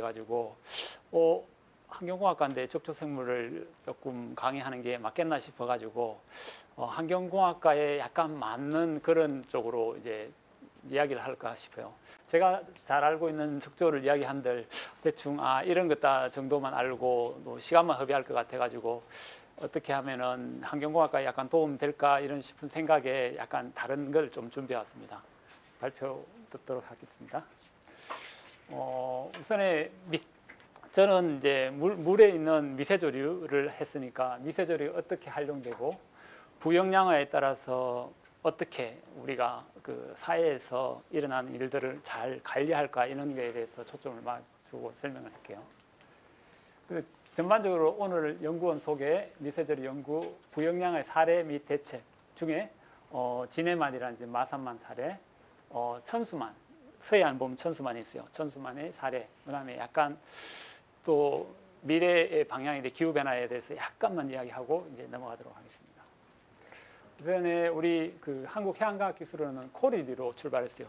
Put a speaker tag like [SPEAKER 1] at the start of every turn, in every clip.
[SPEAKER 1] 가지고 환경공학과인데 적조생물을 조금 강의하는 게 맞겠나 싶어가지고 환경공학과에 약간 맞는 그런 쪽으로 이제 이야기를 할까 싶어요. 제가 잘 알고 있는 적조를 이야기한들 대충 이런 것다 정도만 알고 또 시간만 허비할 것 같아가지고 어떻게 하면은 환경공학과에 약간 도움 될까 이런 싶은 생각에 약간 다른 걸 좀 준비해 왔습니다. 발표 듣도록 하겠습니다. 우선에 저는 이제 물에 있는 미세조류를 했으니까 미세조류가 어떻게 활용되고 부영양화에 따라서 어떻게 우리가 그 사회에서 일어나는 일들을 잘 관리할까 이런 것에 대해서 초점을 맞추고 설명을 할게요. 전반적으로 오늘 연구원 소개, 미세조류 연구, 부영양의 사례 및 대책 중에 지네만이라든지 마산만 사례, 천수만, 서해안 보면 천수만이 있어요. 천수만의 사례, 그다음에 약간 또 미래의 방향인데 기후변화에 대해서 약간만 이야기하고 이제 넘어가도록 하겠습니다. 이전에 우리 그 한국해양과학기술원은 코리디로 출발했어요.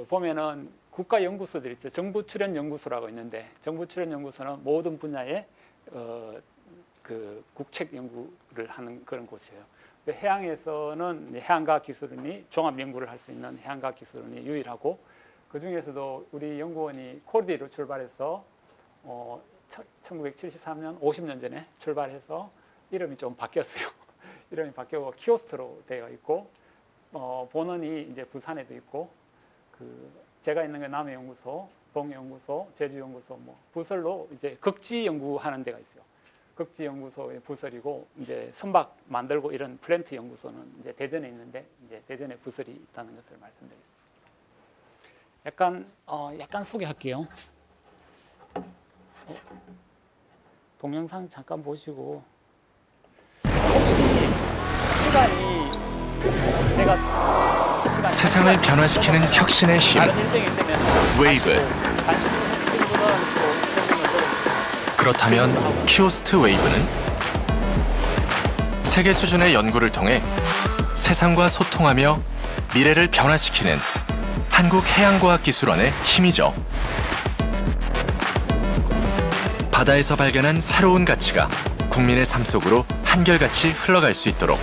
[SPEAKER 1] 보면은 국가연구소들이 있죠. 정부출연연구소라고 있는데 정부출연연구소는 모든 분야의 그 국책 연구를 하는 그런 곳이에요. 해양에서는 해양과학기술원이 종합연구를 할 수 있는 해양과학기술원이 유일하고 그 중에서도 우리 연구원이 코리디로 출발해서 1973년 50년 전에 출발해서 이름이 좀 바뀌었어요. 이름이 바뀌고 키오스트로 되어 있고 본원이 이제 부산에도 있고 제가 있는 게 남해연구소, 동해연구소, 제주연구소 뭐 부설로 이제 극지 연구하는 데가 있어요. 극지 연구소의 부설이고 이제 선박 만들고 이런 플랜트 연구소는 이제 대전에 있는데 이제 대전에 부설이 있다는 것을 말씀드리겠습니다. 약간 소개할게요. 동영상 잠깐 보시고
[SPEAKER 2] 세상을 변화시키는 혁신의 힘 웨이브. 그렇다면 키오스트 웨이브는 세계 수준의 연구를 통해 세상과 소통하며 미래를 변화시키는 한국해양과학기술원의 힘이죠. 바다에서 발견한 새로운 가치가 국민의 삶 속으로 한결같이 흘러갈 수 있도록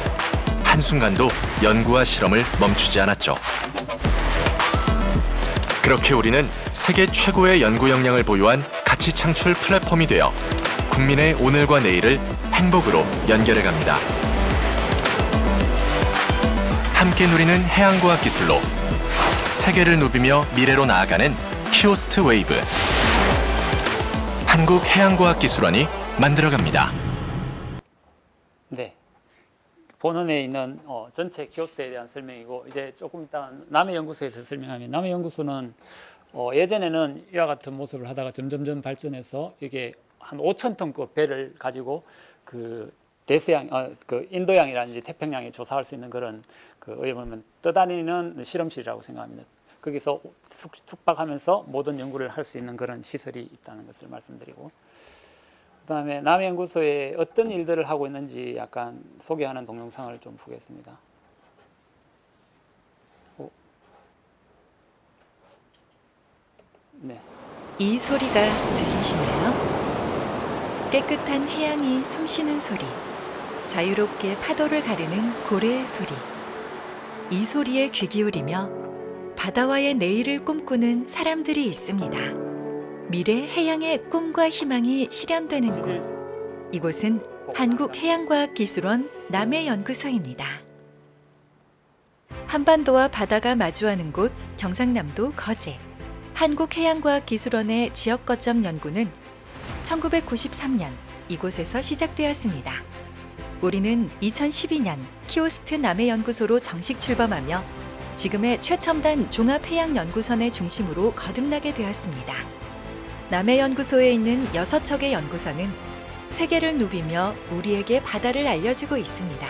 [SPEAKER 2] 한순간도 연구와 실험을 멈추지 않았죠. 그렇게 우리는 세계 최고의 연구 역량을 보유한 가치 창출 플랫폼이 되어 국민의 오늘과 내일을 행복으로 연결해 갑니다. 함께 누리는 해양과학 기술로 세계를 누비며 미래로 나아가는 키오스트 웨이브. 한국해양과학기술원이 만들어갑니다.
[SPEAKER 1] 네, 본원에 있는 전체 키오스트에 대한 설명이고 이제 조금 이따 남해연구소에서 설명하면 남해연구소는 예전에는 이와 같은 모습을 하다가 점점점 발전해서 이게 한 5,000톤급 배를 가지고 그 대서양, 그 인도양이라든지 태평양에 조사할 수 있는 그런 어떻게 보면 떠다니는 실험실이라고 생각합니다. 거기서 숙박하면서 모든 연구를 할 수 있는 그런 시설이 있다는 것을 말씀드리고, 그다음에 남해연구소에 어떤 일들을 하고 있는지 약간 소개하는 동영상을 좀 보겠습니다. 네.
[SPEAKER 3] 이 소리가 들리시나요? 깨끗한 해양이 숨쉬는 소리, 자유롭게 파도를 가르는 고래의 소리. 이 소리에 귀 기울이며 바다와의 내일을 꿈꾸는 사람들이 있습니다. 미래 해양의 꿈과 희망이 실현되는 곳. 이곳은 한국해양과학기술원 남해연구소입니다. 한반도와 바다가 마주하는 곳 경상남도 거제. 한국해양과학기술원의 지역거점 연구는 1993년 이곳에서 시작되었습니다. 우리는 2012년 키오스트 남해연구소로 정식 출범하며 지금의 최첨단 종합해양연구선의 중심으로 거듭나게 되었습니다. 남해연구소에 있는 6척의 연구선은 세계를 누비며 우리에게 바다를 알려주고 있습니다.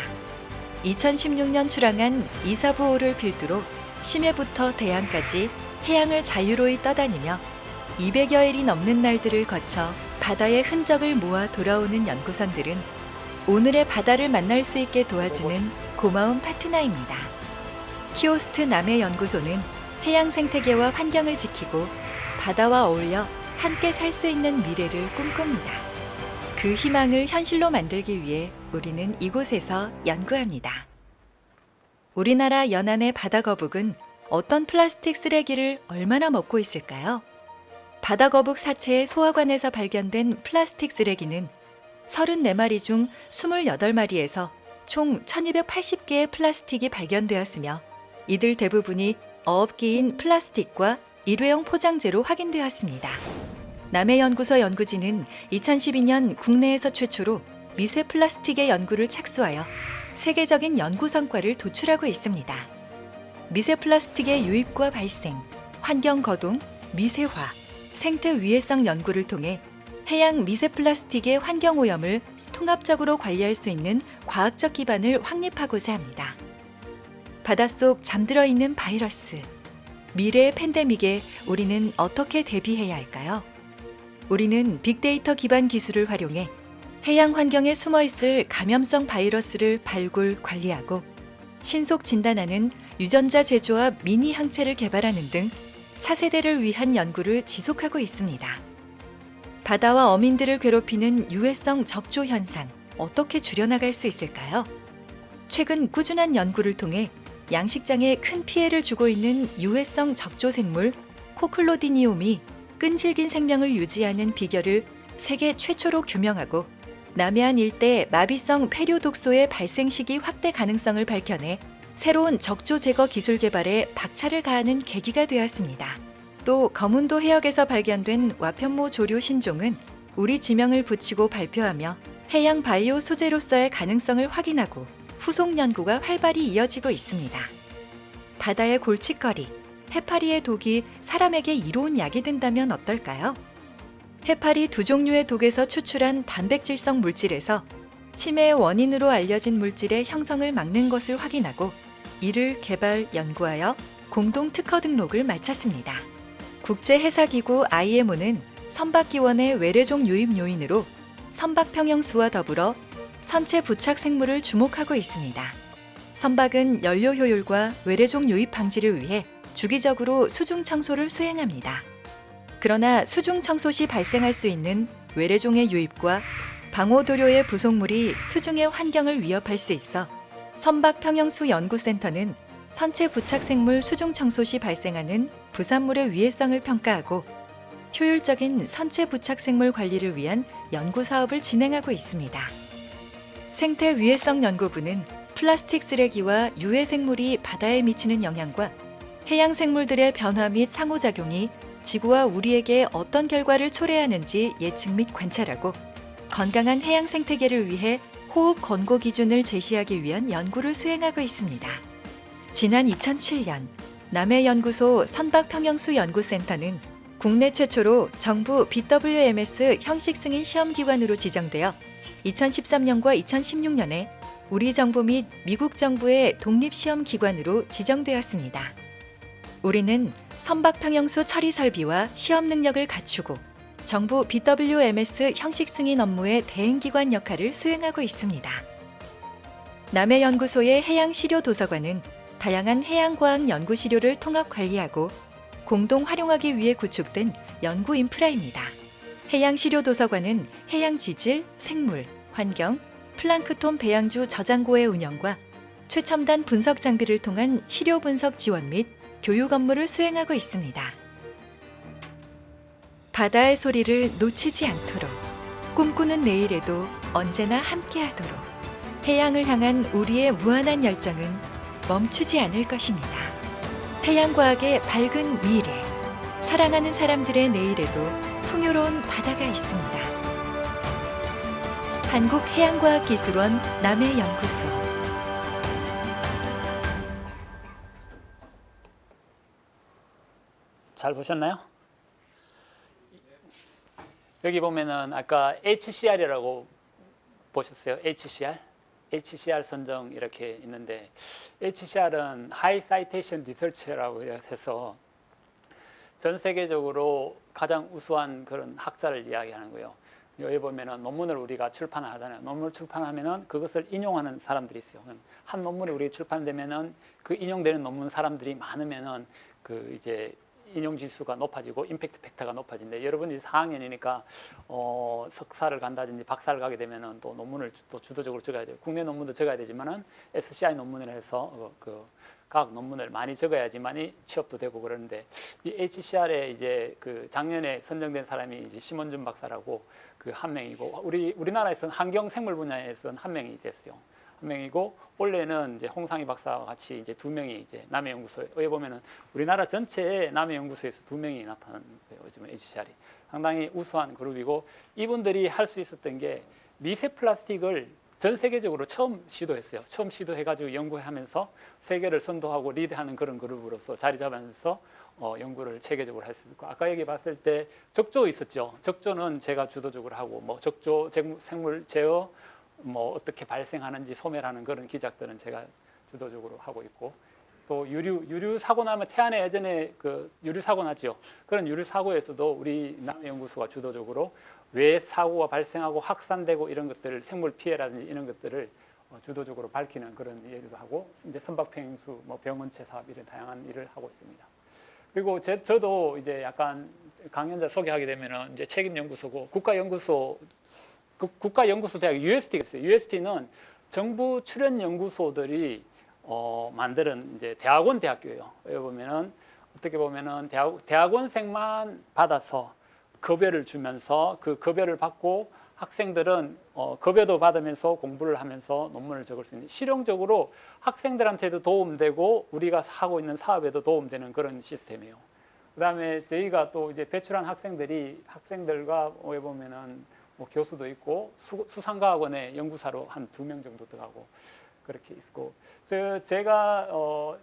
[SPEAKER 3] 2016년 출항한 이사부호를 필두로 심해부터 대양까지 해양을 자유로이 떠다니며 200여일이 넘는 날들을 거쳐 바다의 흔적을 모아 돌아오는 연구선들은 오늘의 바다를 만날 수 있게 도와주는 고마운 파트너입니다. 키오스트 남해연구소는 해양 생태계와 환경을 지키고 바다와 어울려 함께 살 수 있는 미래를 꿈꿉니다. 그 희망을 현실로 만들기 위해 우리는 이곳에서 연구합니다. 우리나라 연안의 바다거북은 어떤 플라스틱 쓰레기를 얼마나 먹고 있을까요? 바다거북 사체의 소화관에서 발견된 플라스틱 쓰레기는 34마리 중 28마리에서 총 1280개의 플라스틱이 발견되었으며 이들 대부분이 어업기인 플라스틱과 일회용 포장재로 확인되었습니다. 남해연구소 연구진은 2012년 국내에서 최초로 미세 플라스틱의 연구를 착수하여 세계적인 연구 성과를 도출하고 있습니다. 미세 플라스틱의 유입과 발생, 환경 거동, 미세화, 생태 위해성 연구를 통해 해양 미세 플라스틱의 환경 오염을 통합적으로 관리할 수 있는 과학적 기반을 확립하고자 합니다. 바닷속 잠들어 있는 바이러스, 미래의 팬데믹에 우리는 어떻게 대비해야 할까요? 우리는 빅데이터 기반 기술을 활용해 해양 환경에 숨어 있을 감염성 바이러스를 발굴, 관리하고 신속 진단하는 유전자 제조와 미니 항체를 개발하는 등 차세대를 위한 연구를 지속하고 있습니다. 바다와 어민들을 괴롭히는 유해성 적조 현상, 어떻게 줄여나갈 수 있을까요? 최근 꾸준한 연구를 통해 양식장에 큰 피해를 주고 있는 유해성 적조 생물 코클로디니움이 끈질긴 생명을 유지하는 비결을 세계 최초로 규명하고 남해안 일대 마비성 폐류 독소의 발생 시기 확대 가능성을 밝혀내 새로운 적조 제거 기술 개발에 박차를 가하는 계기가 되었습니다. 또 거문도 해역에서 발견된 와편모 조류 신종은 우리 지명을 붙이고 발표하며 해양 바이오 소재로서의 가능성을 확인하고 후속 연구가 활발히 이어지고 있습니다. 바다의 골칫거리, 해파리의 독이 사람에게 이로운 약이 된다면 어떨까요? 해파리 두 종류의 독에서 추출한 단백질성 물질에서 치매의 원인으로 알려진 물질의 형성을 막는 것을 확인하고 이를 개발, 연구하여 공동 특허 등록을 마쳤습니다. 국제해사기구 IMO는 선박기원의 외래종 유입 요인으로 선박평형수와 더불어 선체 부착 생물을 주목하고 있습니다. 선박은 연료 효율과 외래종 유입 방지를 위해 주기적으로 수중 청소를 수행합니다. 그러나 수중 청소 시 발생할 수 있는 외래종의 유입과 방호도료의 부속물이 수중의 환경을 위협할 수 있어 선박평형수 연구센터는 선체 부착 생물 수중 청소 시 발생하는 부산물의 위해성을 평가하고 효율적인 선체 부착 생물 관리를 위한 연구 사업을 진행하고 있습니다. 생태 위해성 연구부는 플라스틱 쓰레기와 유해 생물이 바다에 미치는 영향과 해양 생물들의 변화 및 상호작용이 지구와 우리에게 어떤 결과를 초래하는지 예측 및 관찰하고 건강한 해양 생태계를 위해 호흡 권고 기준을 제시하기 위한 연구를 수행하고 있습니다. 지난 2007년 남해연구소 선박평형수 연구센터는 국내 최초로 정부 BWMS 형식 승인 시험기관으로 지정되어 2013년과 2016년에 우리 정부 및 미국 정부의 독립시험기관으로 지정되었습니다. 우리는 선박평형수 처리 설비와 시험 능력을 갖추고 정부 BWMS 형식 승인 업무의 대행기관 역할을 수행하고 있습니다. 남해연구소의 해양시료도서관은 다양한 해양과학 연구시료를 통합 관리하고 공동 활용하기 위해 구축된 연구 인프라입니다. 해양시료도서관은 해양지질, 생물, 환경, 플랑크톤 배양주 저장고의 운영과 최첨단 분석 장비를 통한 시료 분석 지원 및 교육 업무를 수행하고 있습니다. 바다의 소리를 놓치지 않도록 꿈꾸는 내일에도 언제나 함께하도록 해양을 향한 우리의 무한한 열정은 멈추지 않을 것입니다. 해양과학의 밝은 미래, 사랑하는 사람들의 내일에도 풍요로운 바다가 있습니다. 한국해양과학기술원 남해연구소.
[SPEAKER 1] 잘 보셨나요? 여기 보면은 아까 HCR이라고 보셨어요? HCR 선정 이렇게 있는데 HCR은 High Citation Research라고 해서 전 세계적으로 가장 우수한 그런 학자를 이야기하는 거예요. 여기 보면은 논문을 우리가 출판을 하잖아요. 논문을 출판하면은 그것을 인용하는 사람들이 있어요. 한 논문이 우리 출판되면은 그 인용되는 논문 사람들이 많으면은 그 이제 인용 지수가 높아지고 임팩트 팩터가 높아진대. 여러분이 4학년이니까 석사를 간다든지 박사를 가게 되면은 또 논문을 또 주도적으로 적어야 돼요. 국내 논문도 적어야 되지만은 SCI 논문을 해서 과학 논문을 많이 적어야지만이 취업도 되고 그러는데, 이 HCR에 이제 그 작년에 선정된 사람이 이제 심원준 박사라고 그 한 명이고, 우리나라에서는 환경 생물 분야에서는 한 명이 됐어요. 한 명이고, 올해는 이제 홍상희 박사와 같이 이제 2명이 이제 남해연구소에 보면은 우리나라 전체에 남해연구소에서 2명이 나타난 거예요. 지금 HCR이 상당히 우수한 그룹이고, 이분들이 할 수 있었던 게 미세 플라스틱을 전 세계적으로 처음 시도했어요. 처음 시도해가지고 연구하면서 세계를 선도하고 리드하는 그런 그룹으로서 자리 잡으면서 연구를 체계적으로 할 수 있고, 아까 여기 봤을 때 적조 있었죠. 적조는 제가 주도적으로 하고, 뭐 적조 생물 제어 뭐 어떻게 발생하는지 소멸하는 그런 기작들은 제가 주도적으로 하고 있고, 또 유류 사고 나면 태안에 예전에 그 유류 사고 났죠. 그런 유류 사고에서도 우리 남해연구소가 주도적으로 왜 사고가 발생하고 확산되고 이런 것들을, 생물 피해라든지 이런 것들을 주도적으로 밝히는 그런 일도 하고, 이제 선박평행수, 뭐 병원체 사업 이런 다양한 일을 하고 있습니다. 그리고 저도 이제 약간 강연자 소개하게 되면은 이제 책임연구소고, 국가연구소 대학 UST가 있어요. UST는 정부 출연 연구소들이 만드는 이제 대학원 대학교예요. 여기 보면은 어떻게 보면은 대학원생만 받아서 급여를 주면서 그 급여를 받고 학생들은 급여도 받으면서 공부를 하면서 논문을 적을 수 있는, 실용적으로 학생들한테도 도움되고 우리가 하고 있는 사업에도 도움되는 그런 시스템이에요. 그다음에 저희가 또 이제 배출한 학생들과 여기 보면은 뭐 교수도 있고 수상과학원에 연구사로 한 2명 정도 들어가고 그렇게 있고, 제가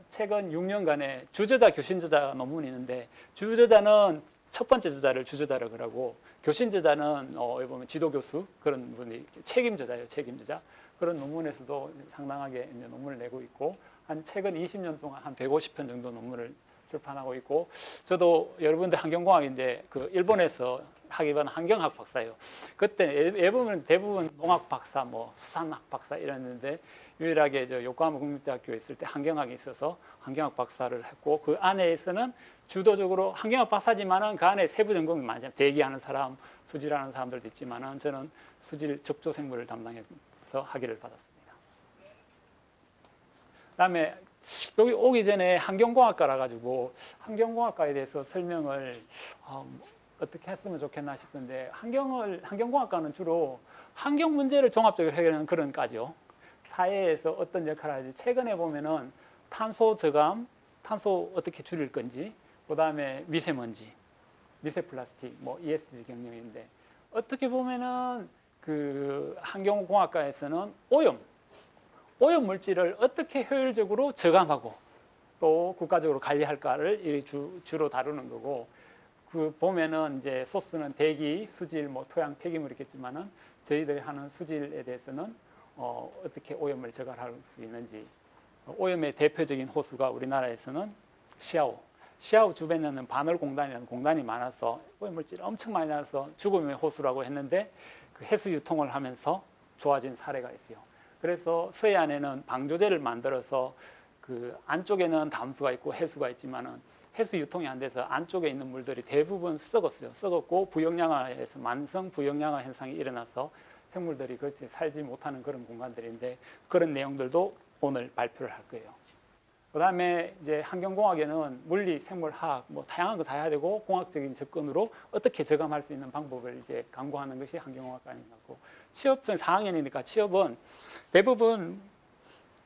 [SPEAKER 1] 최근 6년간의 주저자 교신 저자 논문이 있는데, 주저자는 첫 번째 저자를 주저자라고 그러고, 교신 저자는 여기 보면 지도교수 그런 분이 책임저자예요. 책임저자. 그런 논문에서도 상당하게 이제 논문을 내고 있고, 한 최근 20년 동안 한 150편 정도 논문을 출판하고 있고, 저도 여러분들 환경공학인데 그 일본에서 하기반 환경학 박사예요. 그때 대부분 농학 박사, 뭐 수산학 박사 이랬는데, 유일하게 저 요코하마 국립대학교에 있을 때 환경학이 있어서 환경학 박사를 했고, 그 안에서는 주도적으로 환경학 박사지만은 그 안에 세부 전공이 많잖아요. 대기하는 사람, 수질하는 사람들도 있지만은 저는 수질 적조 생물을 담당해서 학위를 받았습니다. 그다음에 여기 오기 전에 환경공학과라 가지고 환경공학과에 대해서 설명을 어떻게 했으면 좋겠나 싶은데, 환경공학과는 주로 환경 문제를 종합적으로 해결하는 그런 과죠. 사회에서 어떤 역할을 하지. 최근에 보면은 탄소 저감, 탄소 어떻게 줄일 건지, 그다음에 미세먼지, 미세 플라스틱, 뭐 ESG 경영인데, 어떻게 보면은 그 환경공학과에서는 오염 물질을 어떻게 효율적으로 저감하고 또 국가적으로 관리할까를 주로 다루는 거고, 그 보면은 이제 소스는 대기, 수질, 뭐 토양, 폐기물 있겠지만은 저희들이 하는 수질에 대해서는 어떻게 오염을 저감할 수 있는지, 오염의 대표적인 호수가 우리나라에서는 시아오 주변에는 반월공단이라는 공단이 많아서 오염물질이 엄청 많이 나서 죽음의 호수라고 했는데, 그 해수 유통을 하면서 좋아진 사례가 있어요. 그래서 서해안에는 방조제를 만들어서 그 안쪽에는 담수가 있고 해수가 있지만은 해수 유통이 안 돼서 안쪽에 있는 물들이 대부분 썩었고 부영양화에서 만성 부영양화 현상이 일어나서 생물들이 그렇게 살지 못하는 그런 공간들인데, 그런 내용들도 오늘 발표를 할 거예요. 그다음에 이제 환경공학에는 물리, 생물, 화학 뭐 다양한 거 다 해야 되고, 공학적인 접근으로 어떻게 저감할 수 있는 방법을 이제 강구하는 것이 환경공학과인 것 같고, 취업은 4학년이니까 취업은 대부분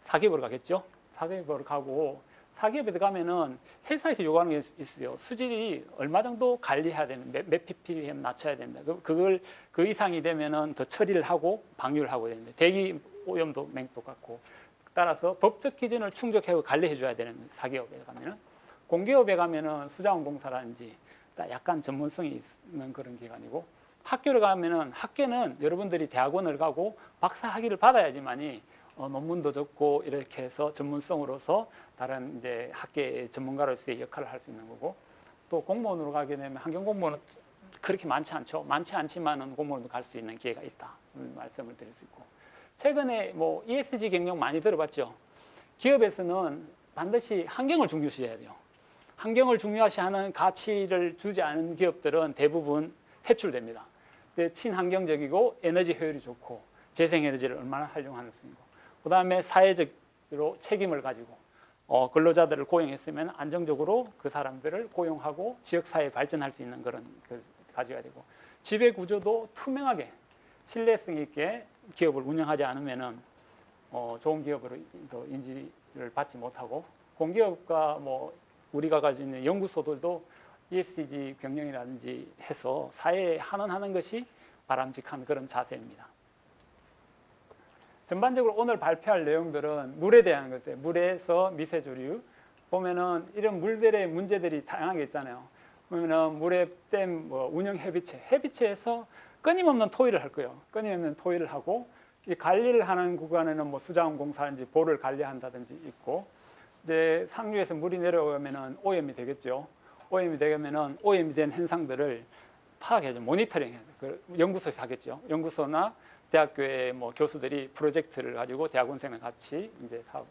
[SPEAKER 1] 사기업으로 가겠죠. 사기업으로 가고, 사기업에서 가면은 회사에서 요구하는 게 있어요. 수질이 얼마 정도 관리해야 되는, 몇 ppm 낮춰야 된다. 그 이상이 되면은 더 처리를 하고 방류를 하고 되는데, 대기 오염도 똑같고, 따라서 법적 기준을 충족하고 관리해 줘야 되는 사기업에 가면은, 공기업에 가면은 수자원공사라든지 약간 전문성이 있는 그런 기관이고, 학교를 가면은 학교는 여러분들이 대학원을 가고 박사 학위를 받아야지만이 논문도 적고 이렇게 해서 전문성으로서 다른 이제 학계의 전문가로서의 역할을 할 수 있는 거고, 또 공무원으로 가게 되면 환경공무원은 그렇게 많지 않죠. 많지 않지만은 공무원도 갈 수 있는 기회가 있다 말씀을 드릴 수 있고, 최근에 뭐 ESG 경영 많이 들어봤죠. 기업에서는 반드시 환경을 중요시해야 돼요. 환경을 중요시하는 가치를 주지 않은 기업들은 대부분 퇴출됩니다. 친환경적이고 에너지 효율이 좋고 재생에너지를 얼마나 활용하는 수이고, 그 다음에 사회적으로 책임을 가지고 근로자들을 고용했으면 안정적으로 그 사람들을 고용하고 지역사회 발전할 수 있는 그런 가져야 되고, 지배 구조도 투명하게 신뢰성 있게 기업을 운영하지 않으면은 좋은 기업으로 인지를 받지 못하고, 공기업과 뭐 우리가 가지고 있는 연구소들도 ESG 경영이라든지 해서 사회에 환원하는 것이 바람직한 그런 자세입니다. 전반적으로 오늘 발표할 내용들은 물에 대한 것이에요. 물에서 미세조류 보면은 이런 물들의 문제들이 다양하게 있잖아요. 보면은 물에 댐 운영 해비체에서 끊임없는 토의를 할 거예요. 끊임없는 토의를 하고, 이 관리를 하는 구간에는 뭐 수자원공사인지 보를 관리한다든지 있고, 이제 상류에서 물이 내려오면은 오염이 되겠죠. 오염이 되면은 오염이 된 현상들을 파악해야죠. 모니터링해야 돼요. 그 연구소에서 하겠죠. 연구소나 대학교의 뭐 교수들이 프로젝트를 가지고 대학원생과 같이 이제 사업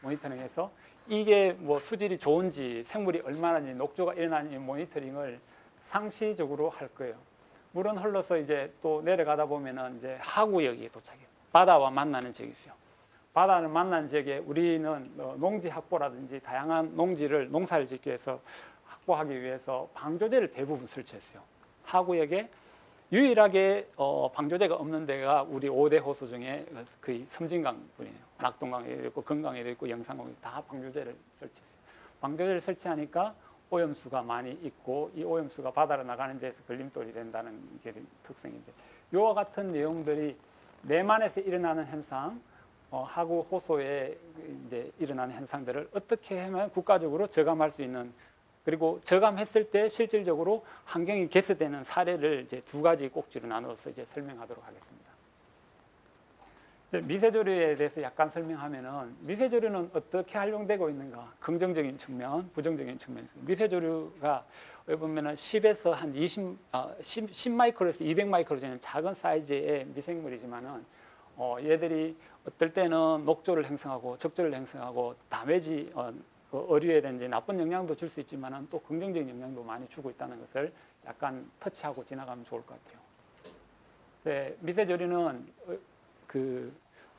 [SPEAKER 1] 모니터링해서 이게 뭐 수질이 좋은지 생물이 얼마나인지 녹조가 일어나는지 모니터링을 상시적으로 할 거예요. 물은 흘러서 이제 또 내려가다 보면은 이제 하구역에 도착해요. 바다와 만나는 지역이 있어요. 바다를 만난 지역에 우리는 농지 확보라든지 다양한 농사를 짓기 위해서 확보하기 위해서 방조제를 대부분 설치했어요. 하구역에 유일하게 방조제가 없는 데가 우리 5대 호수 중에 거의 섬진강뿐이에요. 낙동강에도 있고 금강에도 있고 영산강에 다 방조제를 설치했어요. 방조제를 설치하니까 오염수가 많이 있고, 이 오염수가 바다로 나가는 데서 걸림돌이 된다는 게 특성인데, 이와 같은 내용들이 내만에서 일어나는 현상, 하구 호소에 이제 일어나는 현상들을 어떻게 하면 국가적으로 저감할 수 있는, 그리고 저감했을 때 실질적으로 환경이 개선되는 사례를 이제 두 가지 꼭지로 나누어서 이제 설명하도록 하겠습니다. 미세조류에 대해서 약간 설명하면은, 미세조류는 어떻게 활용되고 있는가? 긍정적인 측면, 부정적인 측면이 있습니다. 미세조류가 여기 보면은 10에서 한 10 마이크로에서 200 마이크로 되는 작은 사이즈의 미생물이지만은 얘들이 어떨 때는 녹조를 형성하고 적조를 형성하고 다매지 어류에 대한 이제 나쁜 영향도 줄 수 있지만은 또 긍정적인 영향도 많이 주고 있다는 것을 약간 터치하고 지나가면 좋을 것 같아요. 네, 미세조류는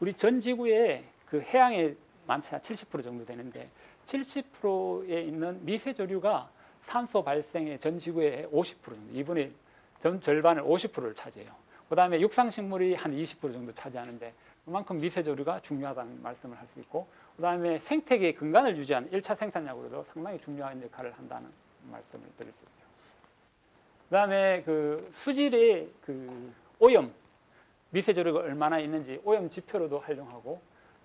[SPEAKER 1] 우리 전 지구의 그 해양의 많지 않아 70% 정도 되는데, 70%에 있는 미세조류가 산소 발생의 전 지구의 50% 정도, 2분의 1, 전 절반을 50%를 차지해요. 그 다음에 육상식물이 한 20% 정도 차지하는데, 그만큼 미세조류가 중요하다는 말씀을 할 수 있고, 그 다음에 생태계의 근간을 유지하는 1차 생산량으로도 상당히 중요한 역할을 한다는 말씀을 드릴 수 있어요. 그 다음에 그 수질의 그 오염, 미세조류가 얼마나 있는지 오염 지표로도 활용하고,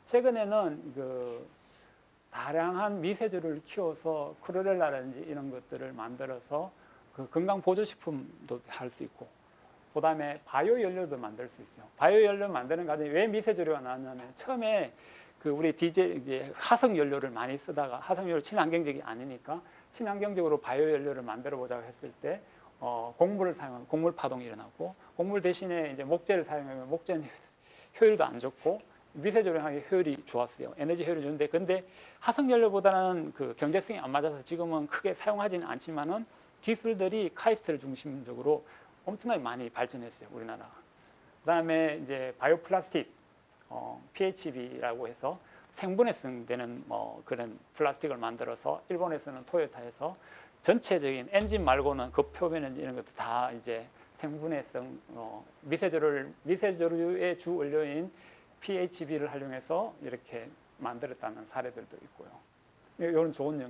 [SPEAKER 1] 최근에는 그 다량한 미세조류를 키워서 크로렐라라든지 이런 것들을 만들어서 그 건강 보조식품도 할 수 있고, 그 다음에 바이오 연료도 만들 수 있어요. 바이오 연료 만드는 과정에 왜 미세조류가 나왔냐면, 처음에 그 우리 디젤 화석 연료를 많이 쓰다가 화석 연료 친환경적이 아니니까 친환경적으로 바이오 연료를 만들어 보자고 했을 때 곡물을 사용하면 곡물 파동이 일어나고, 곡물 대신에 이제 목재를 사용하면 목재는 효율도 안 좋고 미세조류하기 효율이 좋았어요. 에너지 효율이 좋은데, 근데 화석 연료보다는 그 경제성이 안 맞아서 지금은 크게 사용하지는 않지만은 기술들이 카이스트를 중심적으로 엄청나게 많이 발전했어요, 우리나라가. 그다음에 이제 바이오 플라스틱, PHB라고 해서 생분해성 되는 그런 플라스틱을 만들어서 일본에서는 토요타에서 전체적인 엔진 말고는 그 표면 이런 것도 다 이제 생분해성 미세조류의 주 원료인 PHB를 활용해서 이렇게 만들었다는 사례들도 있고요. 이런 좋은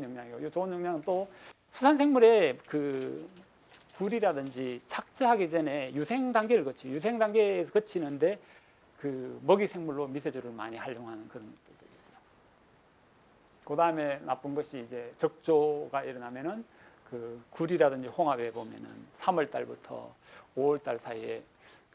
[SPEAKER 1] 영향이고, 이 좋은 영향은 또 수산생물의 그 굴이라든지 착지하기 전에 유생 단계를 거치, 유생 단계에서 거치는데 그 먹이 생물로 미세조류를 많이 활용하는 그런 것들도 있어요. 그 다음에 나쁜 것이 이제 적조가 일어나면은 그 굴이라든지 홍합에 보면은 3월 달부터 5월 달 사이에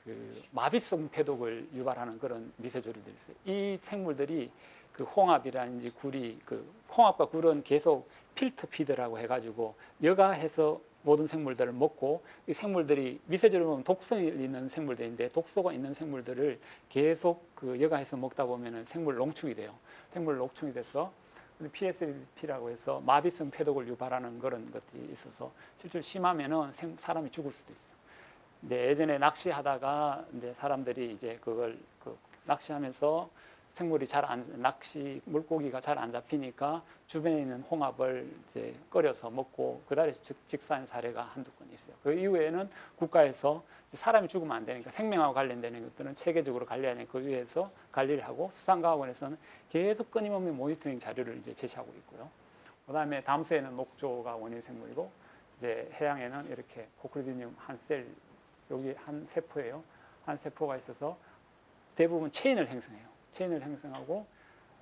[SPEAKER 1] 그 마비성 폐독을 유발하는 그런 미세조류들이 있어요. 이 생물들이 그 홍합이라든지 굴이, 그 홍합과 굴은 계속 필터 피드라고 해가지고 여가해서 모든 생물들을 먹고, 이 생물들이 미세조류 보면 독성이 있는 생물들인데 독소가 있는 생물들을 계속 그 여가해서 먹다 보면은 생물 농축이 돼요. 생물 농축이 돼서 PSBP라고 해서 마비성 폐독을 유발하는 그런 것들이 있어서 실제로 심하면은 사람이 죽을 수도 있어요. 근데 예전에 낚시하다가 이제 사람들이 이제 그걸 낚시하면서 생물이 낚시 물고기가 잘 안 잡히니까 주변에 있는 홍합을 이제 끓여서 먹고 그달에 직사한 사례가 한두 건 있어요. 그 이후에는 국가에서 사람이 죽으면 안 되니까 생명하고 관련되는 것들은 체계적으로 관리하는 그 위에서 관리를 하고 수산과학원에서는 계속 끊임없는 모니터링 자료를 이제 제시하고 있고요. 그다음에 담수에는 녹조가 원인 생물이고 이제 해양에는 이렇게 코크리디듐 한 셀 여기 한 세포예요. 한 세포가 있어서 대부분 체인을 형성해요. 체인을 형성하고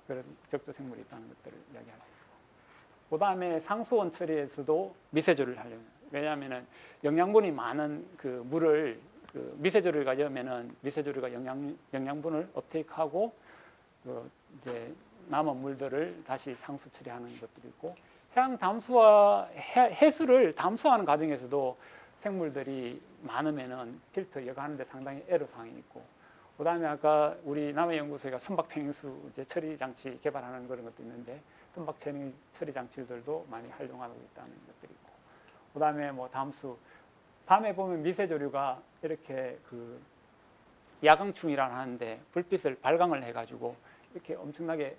[SPEAKER 1] 그런 적조 생물이 있다는 것들을 이야기할 수 있고, 그 다음에 상수원 처리에서도 미세조리를 하려면, 왜냐하면은 영양분이 많은 그 물을 미세조리가 되면은 미세조리가 영양분을 업테이크하고 이제 남은 물들을 다시 상수 처리하는 것들이 있고, 해양 담수와 해수를 담수하는 과정에서도 생물들이 많으면은 필터 여과하는데 상당히 애로사항이 있고, 그 다음에 아까 우리 남해연구소가 선박평행수 처리 장치 개발하는 그런 것도 있는데 선박 처리 장치들도 많이 활용하고 있다는 것들이 있고, 그 다음에 뭐 담수 밤에 보면 미세조류가 이렇게 그 야광충이라 하는데 불빛을 발광을 해가지고 이렇게 엄청나게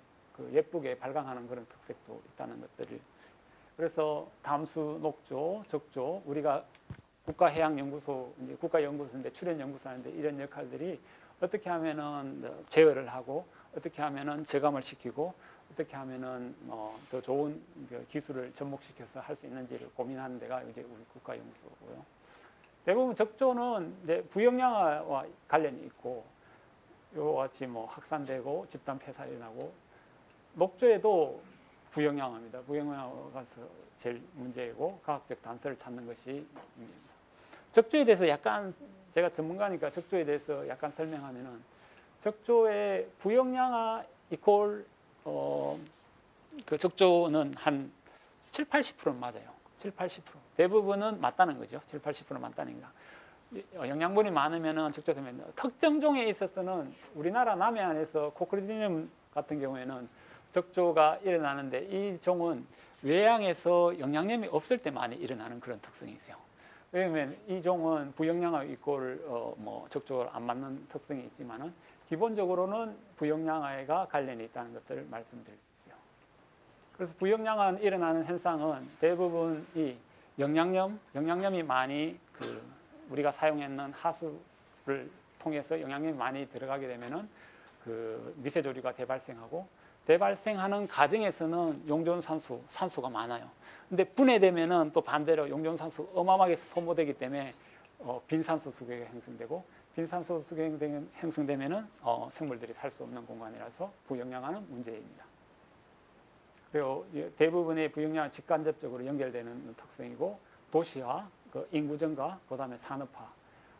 [SPEAKER 1] 예쁘게 발광하는 그런 특색도 있다는 것들을, 그래서 담수, 녹조, 적조, 우리가 국가해양연구소, 국가연구소인데 출연연구소인데 이런 역할들이 어떻게 하면은 제어를 하고 어떻게 하면은 저감을 시키고 어떻게 하면은 더 좋은 기술을 접목시켜서 할 수 있는지를 고민하는 데가 이제 우리 국가연구소고요. 대부분 적조는 이제 부영양화와 관련이 있고 이와 같이 뭐 확산되고 집단 폐사이 나고, 녹조에도 부영양화입니다. 부영양화가 제일 문제이고 과학적 단서를 찾는 것이 문제입니다. 적조에 대해서 약간 제가 전문가니까 적조에 대해서 약간 설명하면은, 적조의 부영양화 이퀄 그 적조는 한 7, 80%는 맞아요. 7, 80%. 대부분은 맞다는 거죠. 7, 80% 맞다니까. 영양분이 많으면은 적조되면 특정 종에 있어서는 우리나라 남해안에서 코크리디듐 같은 경우에는 적조가 일어나는데 이 종은 외양에서 영양염이 없을 때 많이 일어나는 그런 특성이 있어요. 왜냐하면 이 종은 부영양화 이꼴 뭐 적조를 안 맞는 특성이 있지만은 기본적으로는 부영양화가 관련이 있다는 것들을 말씀드릴 수 있어요. 그래서 부영양화 일어나는 현상은 대부분 이 영양염이 많이 우리가 사용했는 하수를 통해서 영양염이 많이 들어가게 되면은 미세조류가 대발생하고, 대발생하는 과정에서는 용존산소가 많아요. 근데 분해되면은 또 반대로 용존산소 어마어마하게 소모되기 때문에 빈산소 수계가 형성되고, 빈산소 수계가 형성되면은 생물들이 살 수 없는 공간이라서 부영양화는 문제입니다. 그리고 대부분의 부영양화 직간접적으로 연결되는 특성이고, 도시화, 인구 증가, 그다음에 산업화.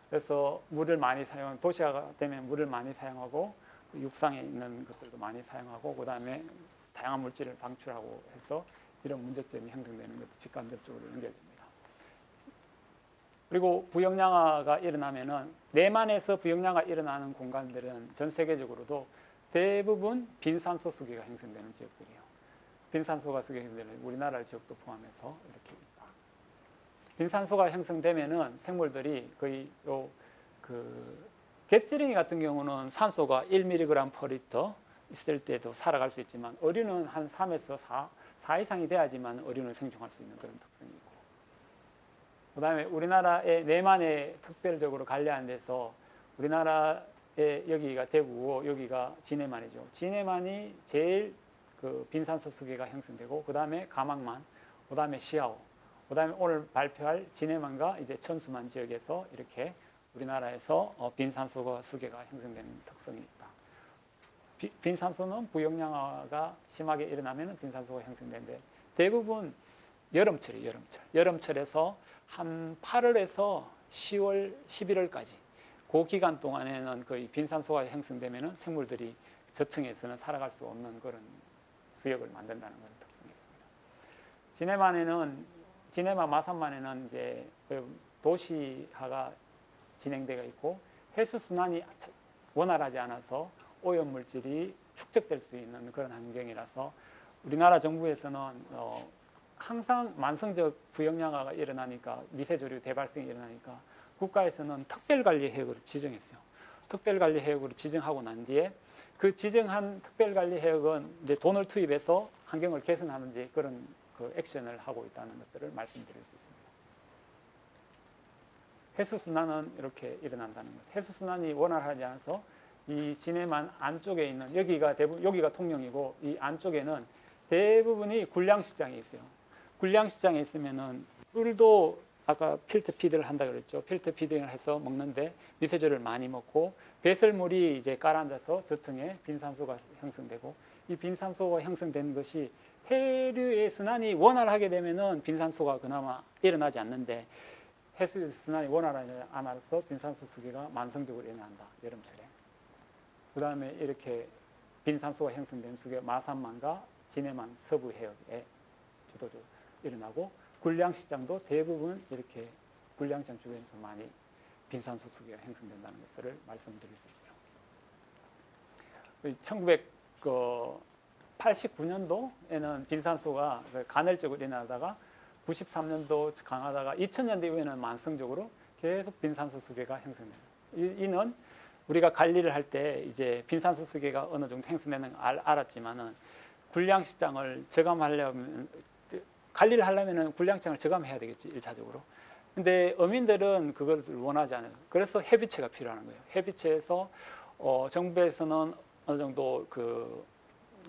[SPEAKER 1] 그래서 물을 많이 도시화가 되면 물을 많이 사용하고 육상에 있는 것들도 많이 사용하고, 그다음에 다양한 물질을 방출하고 해서 이런 문제점이 형성되는 것도 직간접적으로 연결됩니다. 그리고 부영양화가 일어나면은 내만에서 부영양화가 일어나는 공간들은 전 세계적으로도 대부분 빈산소 수계가 형성되는 지역들이에요. 빈산소가 형성되는 우리나라 지역도 포함해서 이렇게 있다. 빈산소가 형성되면은 생물들이 거의 갯지렁이 같은 경우는 산소가 1mg/L 있을 때도 살아갈 수 있지만 어류는 한 3에서 4 이상이 돼야지만 어류는 생존할 수 있는 그런 특성이 있고, 그 다음에 우리나라의 내만에 특별적으로 관리하는 데서 우리나라의 여기가 대구고 여기가 진해만이죠. 진해만이 제일 빈산소 수계가 형성되고, 그 다음에 가망만, 그 다음에 시아오, 그 다음에 오늘 발표할 진해만과 이제 천수만 지역에서 이렇게 우리나라에서 빈산소 수계가 형성되는 특성이 있다. 빈산소는 부영양화가 심하게 일어나면 빈산소가 형성되는데 대부분 여름철에서 한 8월에서 10월, 11월까지 그 기간 동안에는 거의 빈산소가 형성되면 생물들이 저층에서는 살아갈 수 없는 그런 수역을 만든다는 그런 특성이 있습니다. 진해만 마산만에는 이제 도시화가 진행되어 있고 해수 순환이 원활하지 않아서 오염 물질이 축적될 수 있는 그런 환경이라서 우리나라 정부에서는 항상 만성적 부영양화가 일어나니까 미세조류 대발생이 일어나니까 국가에서는 특별관리해역으로 지정했어요. 특별관리해역으로 지정하고 난 뒤에 그 지정한 특별관리해역은 이제 돈을 투입해서 환경을 개선하는지 그런 그 액션을 하고 있다는 것들을 말씀드릴 수 있습니다. 해수순환은 이렇게 일어난다는 것. 해수순환이 원활하지 않아서 이 진해만 안쪽에 있는 여기가 통영이고 이 안쪽에는 대부분이 군량식장이 있어요. 군량식장에 있으면은 꿀도 아까 필터 피드를 한다 그랬죠. 필터 피딩을 해서 먹는데 미세조를 많이 먹고 배설물이 이제 가라앉아서 저층에 빈산소가 형성되고 이 빈산소가 형성된 것이 해류의 순환이 원활하게 되면은 빈산소가 그나마 일어나지 않는데 해수 순환이 원활하지 않아서 빈산소 수기가 만성적으로 일어난다. 여름철에. 그 다음에 이렇게 빈산소가 형성된 수기가 마산만과 진해만 서부 해역에 주도적으로 일어나고 군량식장도 대부분 이렇게 군량장 주변에서 많이 빈산소 수기가 형성된다는 것들을 말씀드릴 수 있어요. 1989년도에는 빈산소가 간헐적으로 일어나다가 93년도 강하다가 2000년대 이후에는 만성적으로 계속 빈산소 수계가 형성돼요. 이는 우리가 관리를 할 때 이제 빈산소 수계가 어느 정도 형성되는 걸 알았지만은 군량식장을 저감하려면 관리를 하려면은 군량장을 저감해야 되겠지, 1차적으로. 근데 어민들은 그걸 원하지 않아요. 그래서 해비체가 필요한 거예요. 해비체에서 정부에서는 어느 정도 그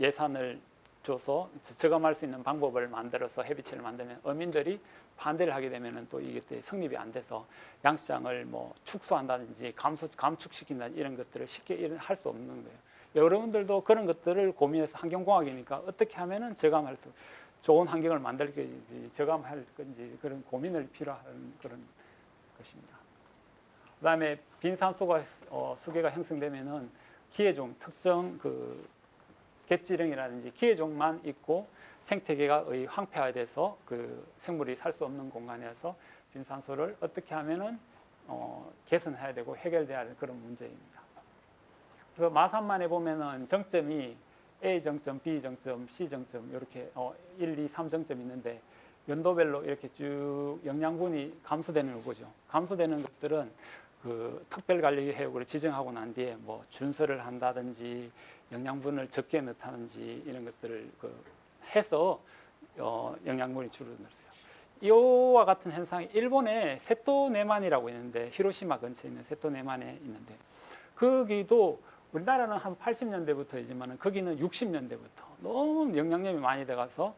[SPEAKER 1] 예산을 줘서 저감할 수 있는 방법을 만들어서 해비체를 만들면 어민들이 반대를 하게 되면은 또 이게 성립이 안 돼서 양식장을 뭐 축소한다든지 감축시킨다든지 이런 것들을 쉽게 할 수 없는 거예요. 여러분들도 그런 것들을 고민해서 환경공학이니까 어떻게 하면은 저감할 수 좋은 환경을 만들 건지 저감할 건지 그런 고민을 필요한 그런 것입니다. 그다음에 빈산소가 수계가 형성되면은 기해종 특정 그 갯지렁이라든지 기해종만 있고 생태계가 황폐화돼서 그 생물이 살 수 없는 공간에서 빈산소를 어떻게 하면은 개선해야 되고 해결돼야 될 그런 문제입니다. 그래서 마산만에 보면은 정점이 A 정점, B 정점, C 정점 이렇게 1, 2, 3 정점이 있는데 연도별로 이렇게 쭉 영양분이 감소되는 거죠. 감소되는 것들은 그 특별관리해역으로 지정하고 난 뒤에 뭐 준설을 한다든지 영양분을 적게 넣다든지 이런 것들을 해서 영양분이 줄어들었어요. 이와 같은 현상이 일본의 세토네만이라고 있는데 히로시마 근처에 있는 세토네만에 있는데 거기도 우리나라는 한 80년대부터이지만 거기는 60년대부터 너무 영양염이 많이 들어가서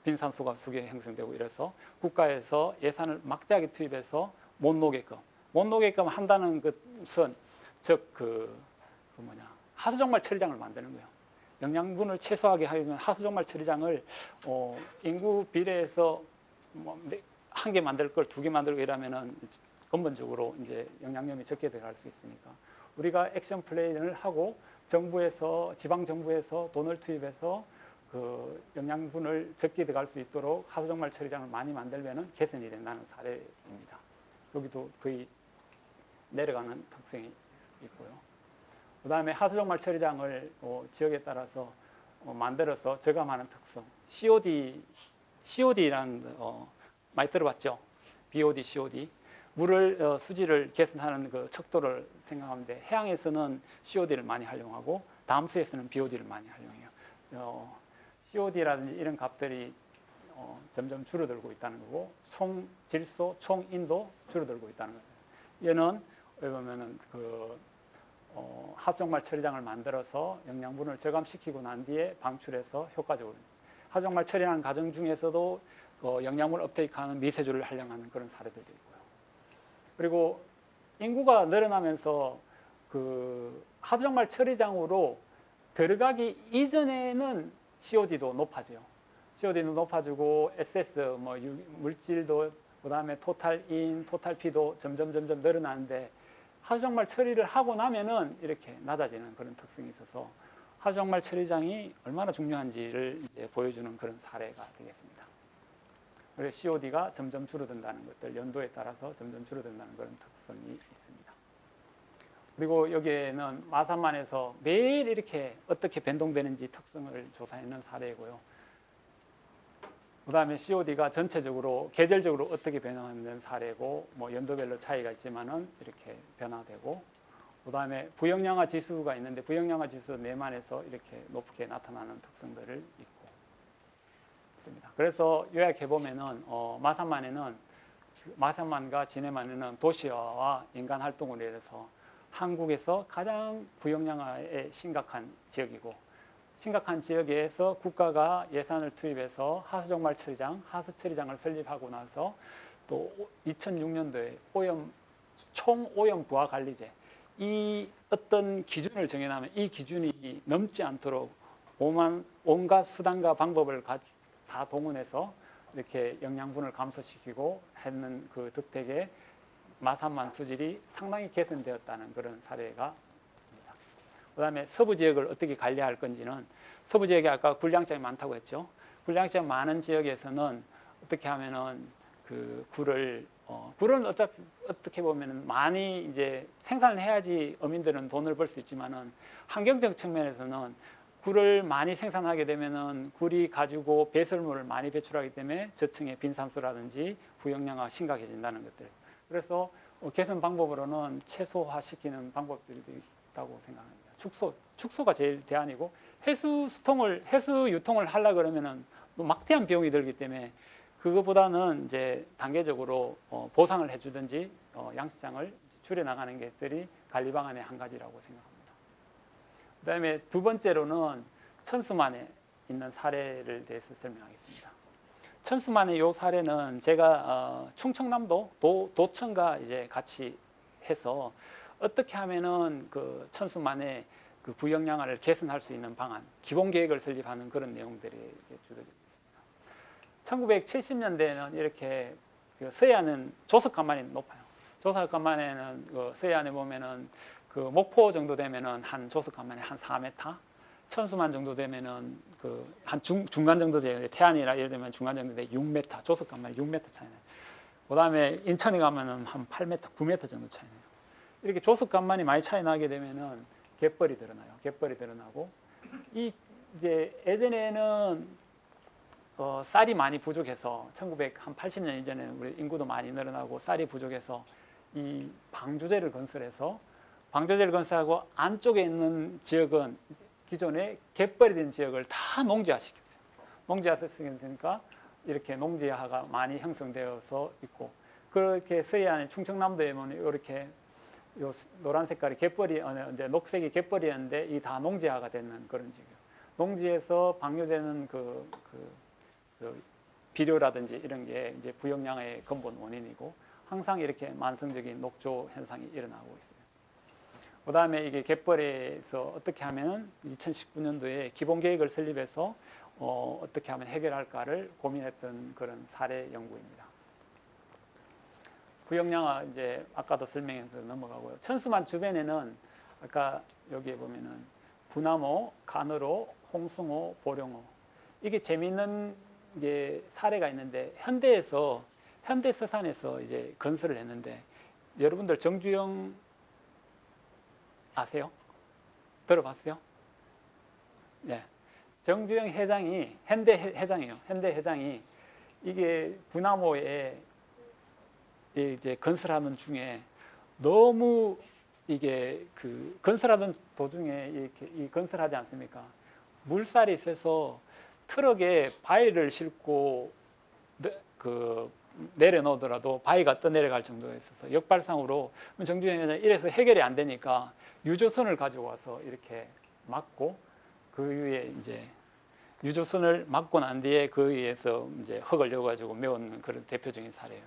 [SPEAKER 1] 빈산소가 수계 형성되고 이래서 국가에서 예산을 막대하게 투입해서 못 녹게끔 한다는 것은 즉 하수종말 처리장을 만드는 거예요. 영양분을 최소화하게 하려면 하수종말 처리장을 인구 비례해서 뭐 한 개 만들 걸 2개 만들고 이러면은 근본적으로 이제 영양염이 적게 들어갈 수 있으니까 우리가 액션 플레이를 하고 정부에서 지방 정부에서 돈을 투입해서 그 영양분을 적게 들어갈 수 있도록 하수종말 처리장을 많이 만들면은 개선이 된다는 사례입니다. 여기도 거의 내려가는 특성이 있고요. 그 다음에 하수종말 처리장을 지역에 따라서 만들어서 저감하는 특성. COD라는 많이 들어봤죠? BOD, COD. 물을 수질을 개선하는 그 척도를 생각하는데 해양에서는 COD를 많이 활용하고 담수에서는 BOD를 많이 활용해요. COD라든지 이런 값들이 점점 줄어들고 있다는 거고 총 질소, 총 인도 줄어들고 있다는 거예요. 얘는 여기 보면은 하수종말 처리장을 만들어서 영양분을 저감시키고 난 뒤에 방출해서 효과적으로 하수종말 처리하는 과정 중에서도 영양분 업테이크하는 미세조를 활용하는 그런 사례들도 있고요. 그리고 인구가 늘어나면서 그 하수종말 처리장으로 들어가기 이전에는 COD도 높아져요. COD도 높아지고 SS 뭐 물질도 그다음에 토탈인, 토탈피도 점점 늘어나는데 하수종말 처리를 하고 나면은 이렇게 낮아지는 그런 특성이 있어서 하수종말 처리장이 얼마나 중요한지를 이제 보여주는 그런 사례가 되겠습니다. 그래서 COD가 점점 줄어든다는 것들, 연도에 따라서 점점 줄어든다는 그런 특성이 있습니다. 그리고 여기에는 마산만에서 매일 이렇게 어떻게 변동되는지 특성을 조사했는 사례이고요. 그다음에 COD가 전체적으로 계절적으로 어떻게 변화하는 사례고 뭐 연도별로 차이가 있지만은 이렇게 변화되고, 그다음에 부영양화 지수가 있는데 부영양화 지수 내만에서 이렇게 높게 나타나는 특성들을 있고 있습니다. 그래서 요약해 보면은 마산만과 진해만에는 도시화와 인간 활동으로 인해서 한국에서 가장 부영양화에 심각한 지역이고, 심각한 지역에서 국가가 예산을 투입해서 하수종말 처리장, 하수 처리장을 설립하고 나서 또 2006년도에 총 오염 부하 관리제, 이 어떤 기준을 정해놓으면 이 기준이 넘지 않도록 온갖 수단과 방법을 다 동원해서 이렇게 영양분을 감소시키고 했는 그 덕택에 마산만 수질이 상당히 개선되었다는 그런 사례가 있습니다. 그다음에 서부 지역을 어떻게 관리할 건지는, 서부 지역에 아까 굴량장이 많다고 했죠. 굴량장 많은 지역에서는 어떻게 하면은 그 굴은 어떻게 보면은 많이 이제 생산을 해야지 어민들은 돈을 벌 수 있지만은 환경적 측면에서는 굴을 많이 생산하게 되면은 굴이 가지고 배설물을 많이 배출하기 때문에 저층의 빈산수라든지 부영양화가 심각해진다는 것들. 그래서 개선 방법으로는 최소화시키는 방법들이 있다고 생각합니다. 축소가 제일 대안이고, 해수 유통을 하려 그러면은 막대한 비용이 들기 때문에 그거보다는 이제 단계적으로 보상을 해주든지 양식장을 줄여나가는 것들이 관리 방안의 한 가지라고 생각합니다. 그다음에 두 번째로는 천수만에 있는 사례를 대해서 설명하겠습니다. 천수만의 이 사례는 제가 충청남도 도청과 이제 같이 해서 어떻게 하면은 그 천수만의 그 부영양화를 개선할 수 있는 방안, 기본 계획을 설립하는 그런 내용들이 이제 주어져 있습니다. 1970년대에는 이렇게 그 서해안은 조석간만이 높아요. 조석간만에는 그 서해안에 보면은 그 목포 정도 되면은 한 조석간만에 한 4m, 천수만 정도 되면은 그 한 중간 정도 돼요. 태안이나 예를 들면 중간 정도 돼 6m, 조석간만에 6m 차이나요. 그다음에 인천에 가면은 한 8m, 9m 정도 차이나요. 이렇게 조석간만이 많이 차이 나게 되면은 갯벌이 드러나요. 갯벌이 드러나고, 이제 예전에는 쌀이 많이 부족해서 1980년 이전에는 우리 인구도 많이 늘어나고 쌀이 부족해서 이 방조제를 건설해서 방조제를 안쪽에 있는 지역은 기존에 갯벌이 된 지역을 다 농지화시켰어요. 농지화시켰으니까 이렇게 농지화가 많이 형성되어서 있고, 그렇게 서해안의 충청남도에 보면 이렇게 요 노란 색깔이 갯벌이, 이제 녹색이 갯벌이었는데 이 다 농지화가 되는 그런 지역이에요. 농지에서 방류되는 그 비료라든지 이런 게 이제 부영양화의 근본 원인이고, 항상 이렇게 만성적인 녹조 현상이 일어나고 있어요. 그다음에 이게 갯벌에서 어떻게 하면 2019년도에 기본 계획을 설립해서 어떻게 하면 해결할까를 고민했던 그런 사례 연구입니다. 부영양화 이제 아까도 설명해서 넘어가고요. 천수만 주변에는 아까 여기에 보면은 부나모, 가느로, 홍숭어, 보령어, 이게 재미있는 이게 사례가 있는데 현대서산에서 이제 건설을 했는데, 여러분들 정주영 아세요? 들어봤어요? 네. 정주영 회장이 현대 회장이 이게 부나모에 이제 건설하는 중에 너무 이게 그 건설하던 도중에 이렇게 이 건설하지 않습니까? 물살이 세서 트럭에 바위를 싣고 그 내려놓더라도 바위가 떠내려갈 정도에 있어서 역발상으로 정주영 회장이 이래서 해결이 안 되니까 유조선을 가지고 와서 이렇게 막고, 그 위에 이제 유조선을 막고 난 뒤에 그 위에서 이제 흙을 넣어가지고 메우는 그런 대표적인 사례예요.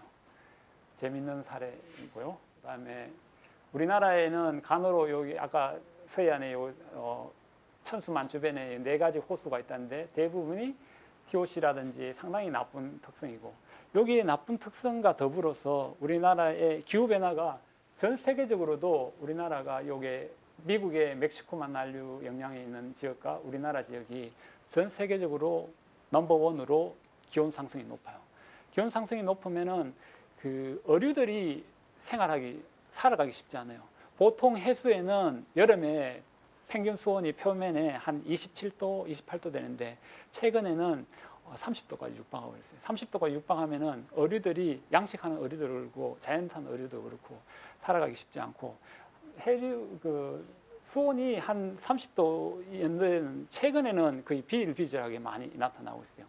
[SPEAKER 1] 재밌는 사례이고요. 그다음에 우리나라에는 간호로 여기 아까 서해안에 천수만 주변에 4가지 호수가 있다는데 대부분이 TOC라든지 상당히 나쁜 특성이고, 여기에 나쁜 특성과 더불어서 우리나라의 기후 변화가 전 세계적으로도 우리나라가 요게 미국의 멕시코만 난류 영향이 있는 지역과 우리나라 지역이 전 세계적으로 넘버원으로 기온 상승이 높아요. 기온 상승이 높으면은 그 어류들이 살아가기 쉽지 않아요. 보통 해수에는 여름에 평균 수온이 표면에 한 27도, 28도 되는데 최근에는 30도까지 육박하고 있어요. 30도까지 육박하면은 어류들이 양식하는 어류도 그렇고 자연산 어류도 그렇고 살아가기 쉽지 않고 해류 수온이 한 30도 최근에는 거의 비일비재하게 많이 나타나고 있어요.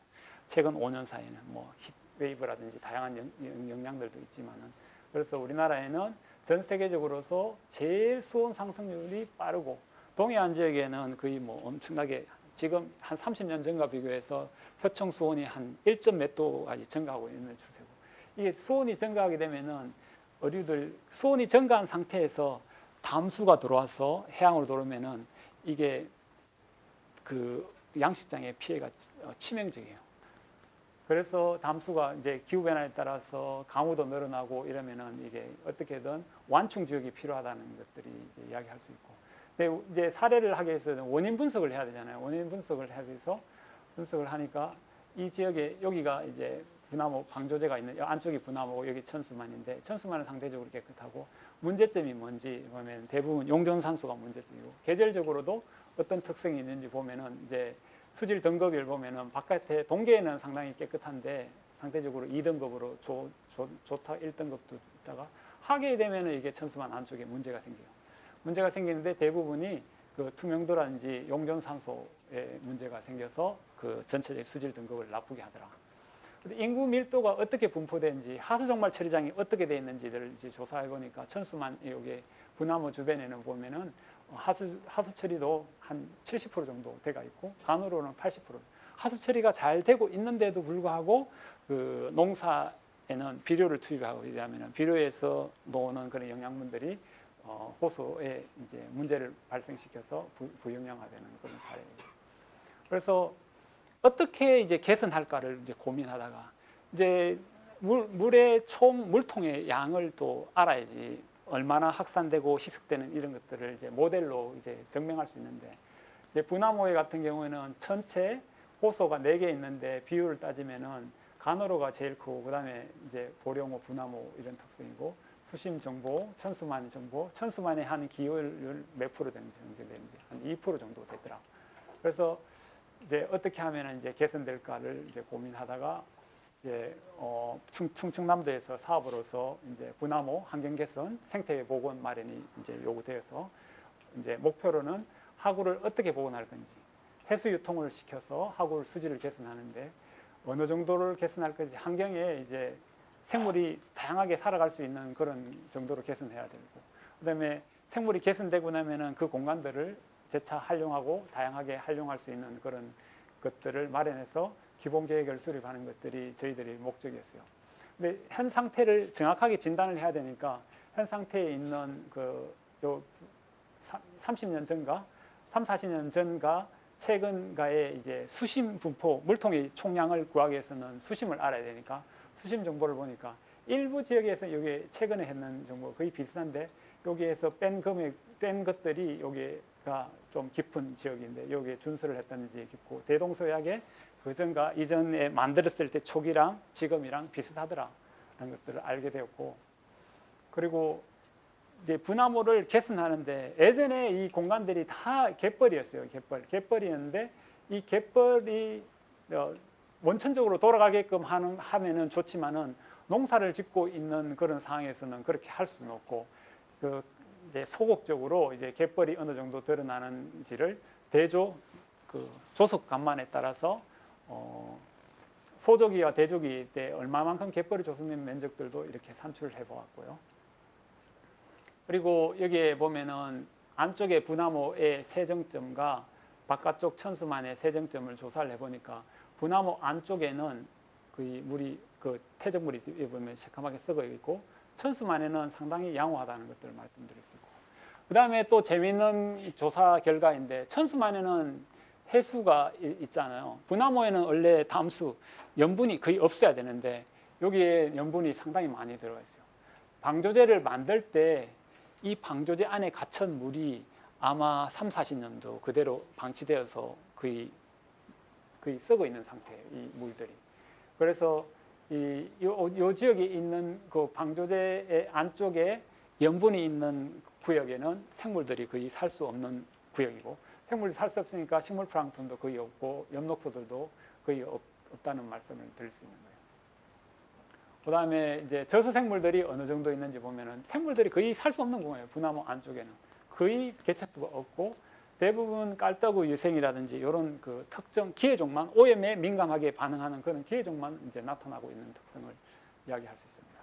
[SPEAKER 1] 최근 5년 사이에는 뭐 히트웨이브라든지 다양한 영향들도 있지만은 그래서 우리나라에는 전 세계적으로서 제일 수온 상승률이 빠르고 동해안 지역에는 거의 뭐 엄청나게 지금 한 30년 전과 비교해서 표층 수온이 한 1점 몇 도까지 증가하고 있는 추세고 이게 수온이 증가하게 되면은 어류들 수온이 증가한 상태에서 담수가 들어와서 해양으로 들어오면은 이게 그 양식장의 피해가 치명적이에요. 그래서 담수가 이제 기후 변화에 따라서 강우도 늘어나고 이러면은 이게 어떻게든 완충 지역이 필요하다는 것들이 이제 이야기할 수 있고. 근데 이제 사례를 하기 위해서는 원인 분석을 해야 되잖아요. 원인 분석을 하기 위해서 분석을 하니까 이 지역에 여기가 이제 분화모 방조제가 있는 안쪽이 분화모고 여기 천수만인데 천수만은 상대적으로 깨끗하고 문제점이 뭔지 보면 대부분 용존산소가 문제점이고 계절적으로도 어떤 특성이 있는지 보면은 이제 수질 등급을 보면은 바깥에 동계에는 상당히 깨끗한데 상대적으로 2등급으로 좋다 1등급도 있다가 하게 되면은 이게 천수만 안쪽에 문제가 생겨요. 문제가 생기는데 대부분이 그 투명도라든지 용존산소에 문제가 생겨서 그 전체적 수질 등급을 나쁘게 하더라. 인구 밀도가 어떻게 분포되는지 하수종말 처리장이 어떻게 되어 있는지를 이제 조사해 보니까 천수만 여기 분화모 주변에는 보면은 하수 처리도 한 70% 정도 돼가 있고 간으로는 80%. 하수 처리가 잘 되고 있는데도 불구하고 그 농사에는 비료를 투입하고 이러면은 비료에서 나오는 그런 영양분들이 호수에 이제 문제를 발생시켜서 부영양화되는 그런 사례예요. 그래서 어떻게 이제 개선할까를 이제 고민하다가 이제 물의 총 물통의 양을 또 알아야지 얼마나 확산되고 희석되는 이런 것들을 이제 모델로 이제 증명할 수 있는데 이제 분화모해 같은 경우에는 전체 호소가 4개 있는데 비율을 따지면은 간호로가 제일 크고 그다음에 이제 보령호, 분화모 이런 특성이고 수심 정보, 천수만 정보, 천수만의 한 기여율 몇 프로 되는지 한 2% 정도 되더라. 그래서 이제 어떻게 하면 이제 개선될까를 이제 고민하다가 이제 충청남도에서 사업으로서 이제 분화모 환경 개선, 생태 복원 마련이 이제 요구되어서 이제 목표로는 하구를 어떻게 복원할 건지 해수 유통을 시켜서 하구 수질을 개선하는데 어느 정도를 개선할 건지 환경에 이제 생물이 다양하게 살아갈 수 있는 그런 정도로 개선해야 되고 그다음에 생물이 개선되고 나면은 그 공간들을 재차 활용하고 다양하게 활용할 수 있는 그런 것들을 마련해서 기본 계획을 수립하는 것들이 저희들의 목적이었어요. 근데 현 상태를 정확하게 진단을 해야 되니까 현 상태에 있는 요 30년 전과 40년 전과 최근가의 이제 수심 분포 물통의 총량을 구하기 위해서는 수심을 알아야 되니까 수심 정보를 보니까 일부 지역에서 여기 최근에 했는 정보 거의 비슷한데 여기에서 뺀 것들이 여기가 좀 깊은 지역인데 여기에 준수를 했다는지 깊고 대동소이하게 그전과 이전에 만들었을 때 초기랑 지금이랑 비슷하더라라는 것들을 알게 되었고 그리고 이제 분화모를 개선하는데 예전에 이 공간들이 다 갯벌이었어요. 갯벌이었는데 이 갯벌이 원천적으로 돌아가게끔 하면은 좋지만은 농사를 짓고 있는 그런 상황에서는 그렇게 할 수는 없고 이제 소극적으로 이제 갯벌이 어느 정도 드러나는지를 대조 조석 간만에 따라서 소조기와 대조기 때 얼마만큼 갯벌이 조성된 면적들도 이렇게 산출을 해보았고요. 그리고 여기에 보면은 안쪽에 분화모의 세정점과 바깥쪽 천수만의 세정점을 조사를 해보니까 분화모 안쪽에는 거의 물이 퇴적물이 보면 새카맣게 썩어 있고 천수만에는 상당히 양호하다는 것들을 말씀드릴 수 있고 그 다음에 또 재미있는 조사 결과인데 천수만에는 해수가 있잖아요. 분화모에는 원래 담수, 염분이 거의 없어야 되는데 여기에 염분이 상당히 많이 들어가 있어요. 방조제를 만들 때 이 방조제 안에 갇힌 물이 아마 3, 40년도 그대로 방치되어서 거의 썩어 있는 상태예요. 이 물들이. 그래서 이 지역에 있는 그 방조제의 안쪽에 염분이 있는 구역에는 생물들이 거의 살 수 없는 구역이고 생물이 살 수 없으니까 식물 플랑크톤도 거의 없고 엽록소들도 거의 없다는 말씀을 드릴 수 있는 거예요. 그다음에 이제 저수 생물들이 어느 정도 있는지 보면은 생물들이 거의 살 수 없는 공간이에요. 분화모 안쪽에는 거의 개체수가 없고 대부분 깔떡우 유생이라든지 이런 그 특정 기회종만 오염에 민감하게 반응하는 그런 기회종만 이제 나타나고 있는 특성을 이야기할 수 있습니다.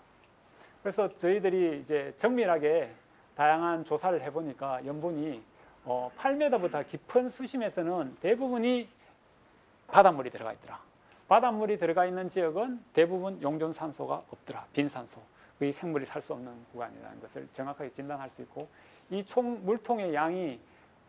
[SPEAKER 1] 그래서 저희들이 이제 정밀하게 다양한 조사를 해보니까 염분이 8m보다 깊은 수심에서는 대부분이 바닷물이 들어가 있더라. 바닷물이 들어가 있는 지역은 대부분 용존산소가 없더라. 빈산소, 거의 생물이 살 수 없는 구간이라는 것을 정확하게 진단할 수 있고, 이 총 물통의 양이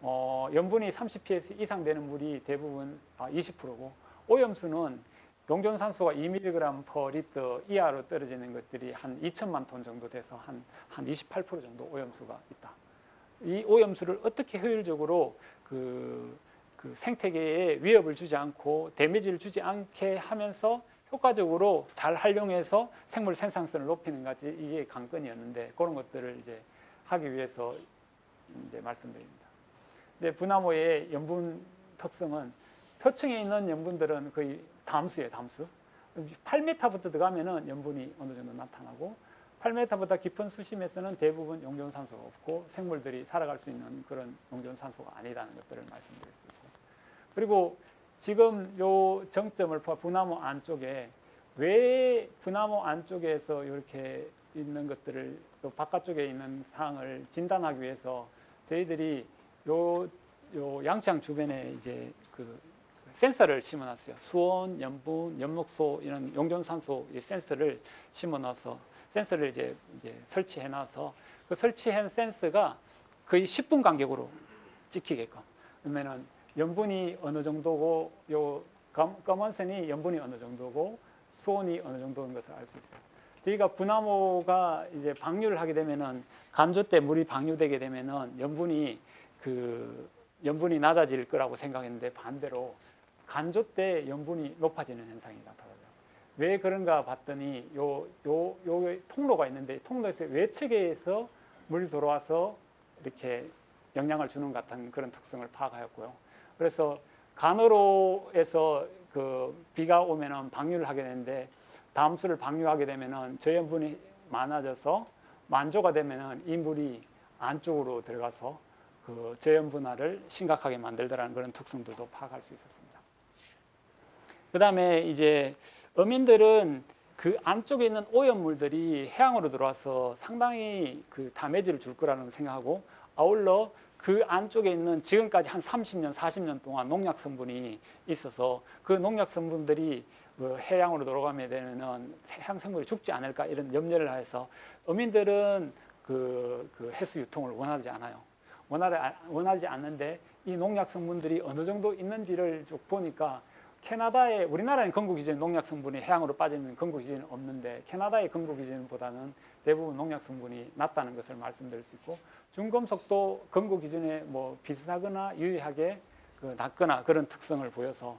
[SPEAKER 1] 염분이 30ppm 이상 되는 물이 대부분 20%고 오염수는 용존산소가 2mg/L 이하로 떨어지는 것들이 한 2천만 톤 정도 돼서 한 28% 정도 오염수가 있다. 이 오염수를 어떻게 효율적으로 그 생태계에 위협을 주지 않고 데미지를 주지 않게 하면서 효과적으로 잘 활용해서 생물 생산성을 높이는 것이 이게 관건이었는데, 그런 것들을 이제 하기 위해서 이제 말씀드립니다. 근데 분화모의 염분 특성은 표층에 있는 염분들은 거의 담수예요, 담수. 8m부터 들어가면은 염분이 어느 정도 나타나고 8m보다 깊은 수심에서는 대부분 용존산소가 없고 생물들이 살아갈 수 있는 그런 용존산소가 아니라는 것들을 말씀드릴 수 있고, 그리고 지금 요 정점을 분화모 안쪽에 왜 분화모 안쪽에서 이렇게 있는 것들을 또 바깥쪽에 있는 사항을 진단하기 위해서 저희들이 요 양치장 주변에 이제 그 센서를 심어놨어요. 수온, 염분, 엽록소 이런 용존산소 센서를 심어놔서 센서를 이제 설치해놔서 그 설치한 센서가 거의 10분 간격으로 찍히게끔. 그러면은 염분이 어느 정도고 요 검은 선이 염분이 어느 정도고 수온이 어느 정도인 것을 알 수 있어요. 저희가 분화모가 이제 방류를 하게 되면은 간조 때 물이 방류되게 되면은 염분이 낮아질 거라고 생각했는데 반대로 간조 때 염분이 높아지는 현상이 나타나요. 왜 그런가 봤더니 요 통로가 있는데 통로에서 외측에서 물이 들어와서 이렇게 영향을 주는 것 같은 그런 특성을 파악하였고요. 그래서 간호로에서 그 비가 오면은 방류를 하게 되는데 담수를 방류하게 되면은 저염분이 많아져서 만조가 되면은 이 물이 안쪽으로 들어가서 그 저염분화를 심각하게 만들더라는 그런 특성들도 파악할 수 있었습니다. 그 다음에 이제 어민들은 그 안쪽에 있는 오염물들이 해양으로 들어와서 상당히 그 다메지를 줄 거라는 생각하고, 아울러 그 안쪽에 있는 지금까지 한 30년, 40년 동안 농약 성분이 있어서 그 농약 성분들이 해양으로 들어가게 되면은 해양 생물이 죽지 않을까 이런 염려를 해서 어민들은 그 해수 유통을 원하지 않아요. 원하지 않는데 이 농약 성분들이 어느 정도 있는지를 쭉 보니까 캐나다의, 우리나라는 건국이전 농약 성분이 해양으로 빠지는 건국이전은 없는데 캐나다의 건국이전보다는 대부분 농약 성분이 낮다는 것을 말씀드릴 수 있고, 중금속도 건국이전에 뭐 비슷하거나 유의하게 낮거나 그런 특성을 보여서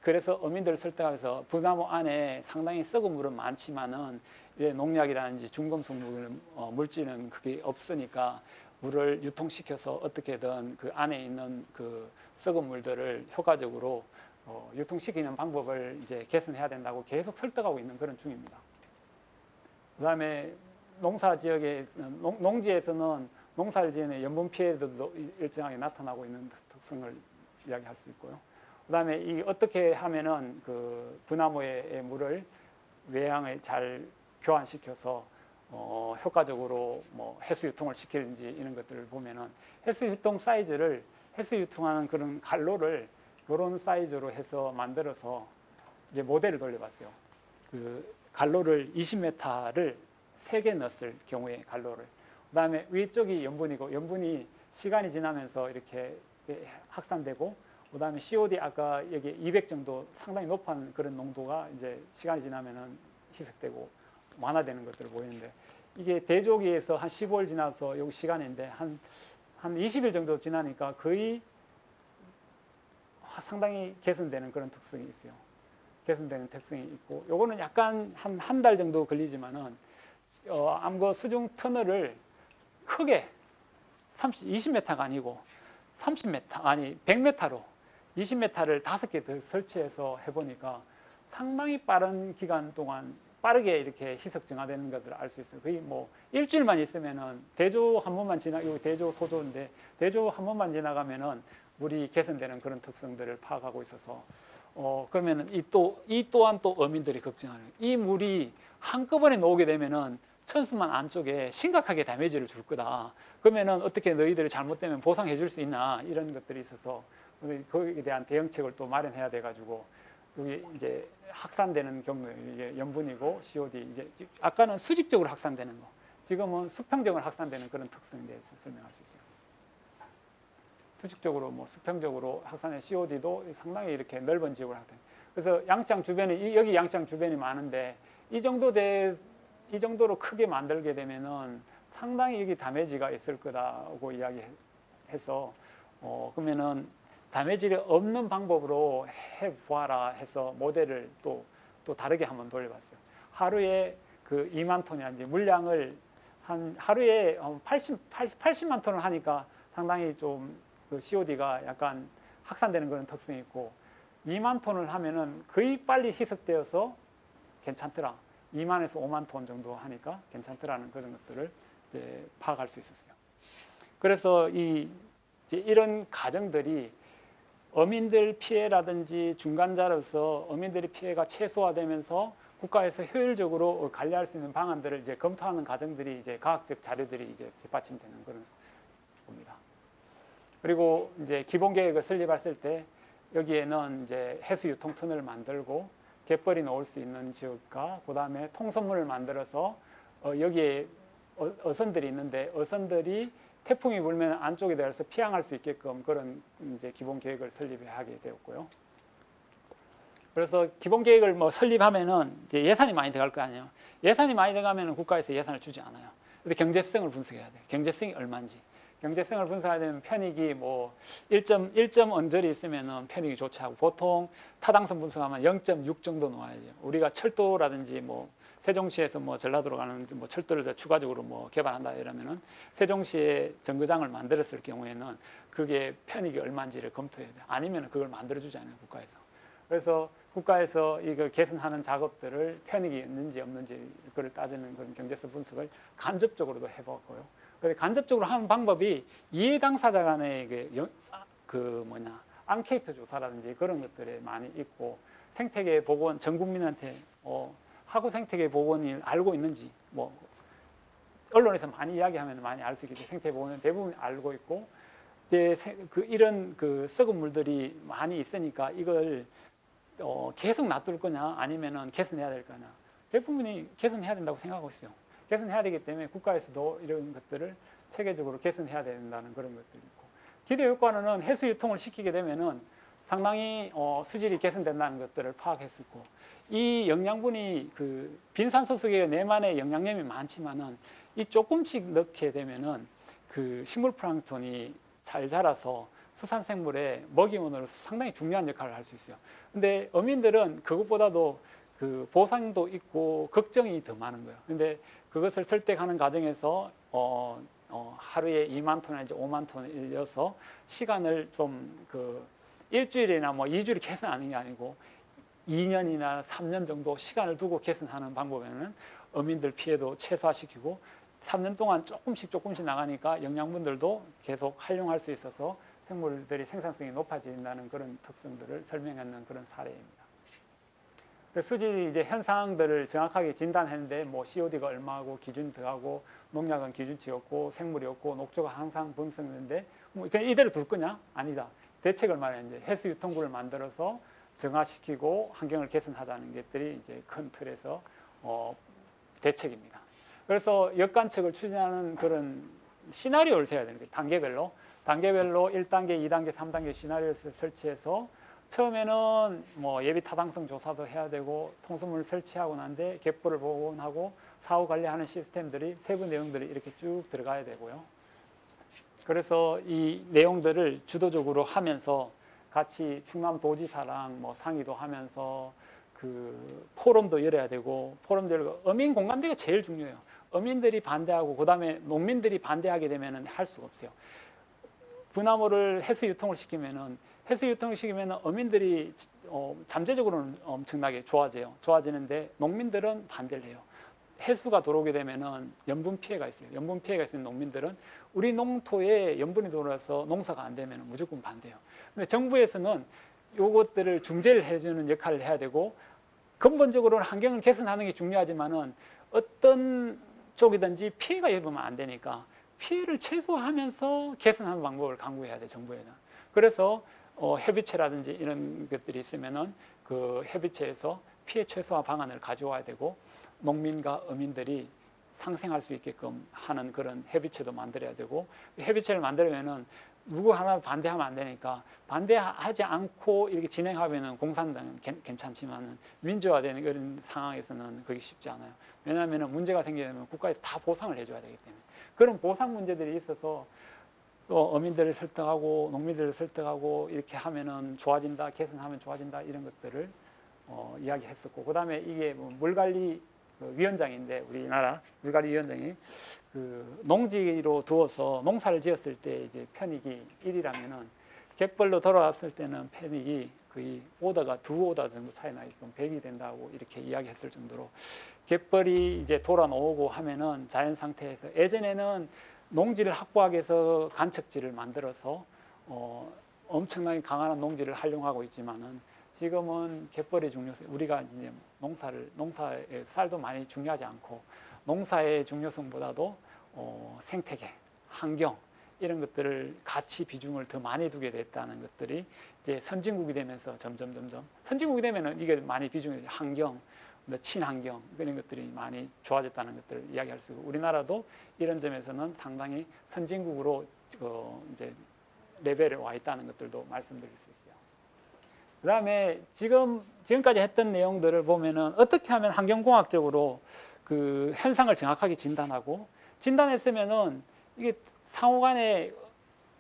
[SPEAKER 1] 그래서 어민들을 설득해서 분화모 안에 상당히 썩은 물은 많지만은 농약이라든지 중금속 물질은 그게 없으니까 물을 유통시켜서 어떻게든 그 안에 있는 그 썩은 물들을 효과적으로 유통시키는 방법을 이제 개선해야 된다고 계속 설득하고 있는 그런 중입니다. 그다음에 농사 지역에 농지에서는 농사를 지는 염분 피해도 일정하게 나타나고 있는 특성을 이야기할 수 있고요. 그다음에 이 어떻게 하면은 그 분화모의 물을 외양에 잘 교환시켜서 효과적으로 뭐 해수 유통을 시키는지 이런 것들을 보면은 해수 유통 사이즈를 해수 유통하는 그런 갈로를 이런 사이즈로 해서 만들어서 이제 모델을 돌려봤어요. 그 갈로를 20m를 3개 넣었을 경우에 갈로를. 그다음에 위쪽이 염분이고 염분이 시간이 지나면서 이렇게 확산되고, 그다음에 COD 아까 여기 200 정도 상당히 높은 그런 농도가 이제 시간이 지나면은 희석되고 완화되는 것들을 보이는데, 이게 대조기에서 한 15일 지나서 여기 시간인데 한 20일 정도 지나니까 거의 상당히 개선되는 그런 특성이 있어요. 개선되는 특성이 있고, 요거는 약간 한 달 정도 걸리지만은 암거 수중 터널을 크게 20m가 아니고 30m 아니 100m로 20m를 5개 더 설치해서 해보니까 상당히 빠른 기간 동안 빠르게 이렇게 희석 정화되는 것을 알 수 있어요. 거의 뭐 일주일만 있으면은 대조 한 번만 여기 대조 소조인데 대조 한 번만 지나가면은 물이 개선되는 그런 특성들을 파악하고 있어서 그러면은 이 또한 또 어민들이 걱정하는 이 물이 한꺼번에 나오게 되면은 천수만 안쪽에 심각하게 다메이지를 줄 거다. 그러면은 어떻게 너희들이 잘못되면 보상해 줄 수 있나 이런 것들이 있어서 거기에 대한 대응책을 또 마련해야 돼 가지고 여기 이제 확산되는 경우에 이게 염분이고 COD 이제 아까는 수직적으로 확산되는 거, 지금은 수평적으로 확산되는 그런 특성에 대해서 설명할 수 있어요. 수직적으로 뭐 수평적으로 확산된 COD도 상당히 이렇게 넓은 지역으로 확산. 그래서 양창 주변에 여기 양창 주변이 많은데 이 정도로 크게 만들게 되면은 상당히 여기 다메지가 있을 거다고 이야기해서 그러면은 다메지가 없는 방법으로 해보아라 해서 모델을 또 다르게 한번 돌려봤어요. 하루에 그 2만 톤이라든지 물량을 한 하루에 80만 톤을 하니까 상당히 좀 그 COD가 약간 확산되는 그런 특성이 있고 2만 톤을 하면은 거의 빨리 희석되어서 괜찮더라. 2만에서 5만 톤 정도 하니까 괜찮더라는 그런 것들을 이제 파악할 수 있었어요. 그래서 이제 이런 가정들이 어민들 피해라든지 중간자로서 어민들의 피해가 최소화되면서 국가에서 효율적으로 관리할 수 있는 방안들을 이제 검토하는 과정들이 이제 과학적 자료들이 이제 뒷받침되는 그런 겁니다. 그리고 이제 기본 계획을 설립했을 때 여기에는 이제 해수 유통 터널을 만들고 갯벌이 나올 수 있는 지역과 그다음에 통선문을 만들어서 여기에 어선들이 있는데 어선들이 태풍이 불면 안쪽에 들어서 피항할 수 있게끔 그런 이제 기본 계획을 설립하게 되었고요. 그래서 기본 계획을 뭐 설립하면은 이제 예산이 많이 들어갈 거 아니에요. 예산이 많이 들어가면은 국가에서 예산을 주지 않아요. 그래서 경제성을 분석해야 돼요. 경제성이 얼마인지. 경제성을 분석해야 되면 편익이 뭐 1점 언저리 있으면은 편익이 좋지 하고 보통 타당성 분석하면 0.6 정도 나와야 돼요. 우리가 철도라든지 뭐 세종시에서 뭐 전라도로 가는 뭐 철도를 더 추가적으로 뭐 개발한다 이러면은 세종시에 정거장을 만들었을 경우에는 그게 편익이 얼마인지를 검토해야 돼요. 아니면 그걸 만들어주지 않아요, 국가에서. 그래서 국가에서 이거 개선하는 작업들을 편익이 있는지 없는지 그걸 따지는 그런 경제성 분석을 간접적으로도 해봤고요. 간접적으로 하는 방법이 이해 당사자 간의 앙케이트 조사라든지 그런 것들이 많이 있고 생태계 보건 전 국민한테 하구 생태계 보건을 알고 있는지 뭐 언론에서 많이 이야기하면 많이 알 수 있겠죠. 생태계 보건은 대부분 알고 있고 이런 그 썩은 물들이 많이 있으니까 이걸 계속 놔둘 거냐 아니면은 개선해야 될 거냐 대부분이 개선해야 된다고 생각하고 있어요. 개선해야 되기 때문에 국가에서도 이런 것들을 체계적으로 개선해야 된다는 그런 것들이 있고 기대 효과는 해수 유통을 시키게 되면은 상당히 수질이 개선된다는 것들을 파악했었고 이 영양분이 그 빈산소 속에 내만의 영양염이 많지만은 이 조금씩 넣게 되면은 그 식물 플랑크톤이 잘 자라서 수산생물의 먹이원으로 상당히 중요한 역할을 할 수 있어요. 근데 어민들은 그것보다도 그 보상도 있고 걱정이 더 많은 거예요. 근데 그것을 설득하는 과정에서 하루에 2만 톤이나 이제 5만 톤을 일려서 시간을 좀 그 일주일이나 뭐 2주일이 개선하는 게 아니고 2년이나 3년 정도 시간을 두고 개선하는 방법에는 어민들 피해도 최소화시키고 3년 동안 조금씩 나가니까 영양분들도 계속 활용할 수 있어서 생물들이 생산성이 높아진다는 그런 특성들을 설명하는 그런 사례입니다. 수질 이제 현상들을 정확하게 진단했는데 뭐 COD가 얼마고 기준 더하고 농약은 기준치였고 생물이었고 녹조가 항상 분석했는데 뭐 그냥 이대로 둘 거냐? 아니다. 대책을 마련해 해수 유통구를 만들어서 정화시키고 환경을 개선하자는 것들이 이제 큰 틀에서 대책입니다. 그래서 역관측을 추진하는 그런 시나리오를 세워야 되는 거예요. 단계별로 1단계, 2단계, 3단계 시나리오를 설치해서 처음에는 뭐 예비 타당성 조사도 해야 되고 통수문을 설치하고 난데 갯벌을 복원하고 사후 관리하는 시스템들이 세부 내용들이 이렇게 쭉 들어가야 되고요. 그래서 이 내용들을 주도적으로 하면서 같이 충남도지사랑 뭐 상의도 하면서 그 포럼도 열어야 되고 포럼도 열고 어민 공감대가 제일 중요해요. 어민들이 반대하고 그다음에 농민들이 반대하게 되면은 할 수가 없어요. 분화물을 해수 유통을 시키면은 해수 유통을 시키면 어민들이 잠재적으로는 엄청나게 좋아지는데 농민들은 반대를 해요. 해수가 들어오게 되면은 염분 피해가 있어요. 염분 피해가 있는 농민들은 우리 농토에 염분이 들어와서 농사가 안 되면 무조건 반대해요. 근데 정부에서는 요것들을 중재를 해주는 역할을 해야 되고, 근본적으로는 환경을 개선하는 게 중요하지만은 어떤 쪽이든지 피해가 입으면 안 되니까 피해를 최소화하면서 개선하는 방법을 강구해야 돼, 정부에는. 그래서 협의체라든지 이런 것들이 있으면은 그 협의체에서 피해 최소화 방안을 가져와야 되고, 농민과 어민들이 상생할 수 있게끔 하는 그런 협의체도 만들어야 되고, 협의체를 만들면은 누구 하나 반대하면 안 되니까 반대하지 않고 이렇게 진행하면은 공산당은 괜찮지만은 민주화되는 그런 상황에서는 그게 쉽지 않아요. 왜냐하면은 문제가 생기면 국가에서 다 보상을 해줘야 되기 때문에. 그런 보상 문제들이 있어서 또 어민들을 설득하고 농민들을 설득하고 이렇게 하면은 좋아진다, 개선하면 좋아진다, 이런 것들을 이야기했었고, 그다음에 이게 뭐 물관리 위원장인데, 우리나라 물관리 위원장이 그 농지로 두어서 농사를 지었을 때 이제 편익이 1이라면은 갯벌로 돌아왔을 때는 편익이 거의 오더가 2오더 정도 차이 나게끔 100이 된다고 이렇게 이야기했을 정도로, 갯벌이 이제 돌아 놓고 하면은 자연 상태에서, 예전에는 농지를 확보하기 위해서 간척지를 만들어서 엄청나게 강한 농지를 활용하고 있지만은, 지금은 갯벌의 중요성, 우리가 이제 농사의 쌀도 많이 중요하지 않고, 농사의 중요성보다도 생태계, 환경, 이런 것들을 같이 비중을 더 많이 두게 됐다는 것들이 이제 선진국이 되면서 점점 선진국이 되면은 이게 많이 비중이, 환경, 친환경, 이런 것들이 많이 좋아졌다는 것들을 이야기할 수 있고, 우리나라도 이런 점에서는 상당히 선진국으로 이제 레벨에 와 있다는 것들도 말씀드릴 수 있어요. 그다음에 지금까지 했던 내용들을 보면은 어떻게 하면 환경공학적으로 그 현상을 정확하게 진단하고, 진단했으면은 이게 상호간에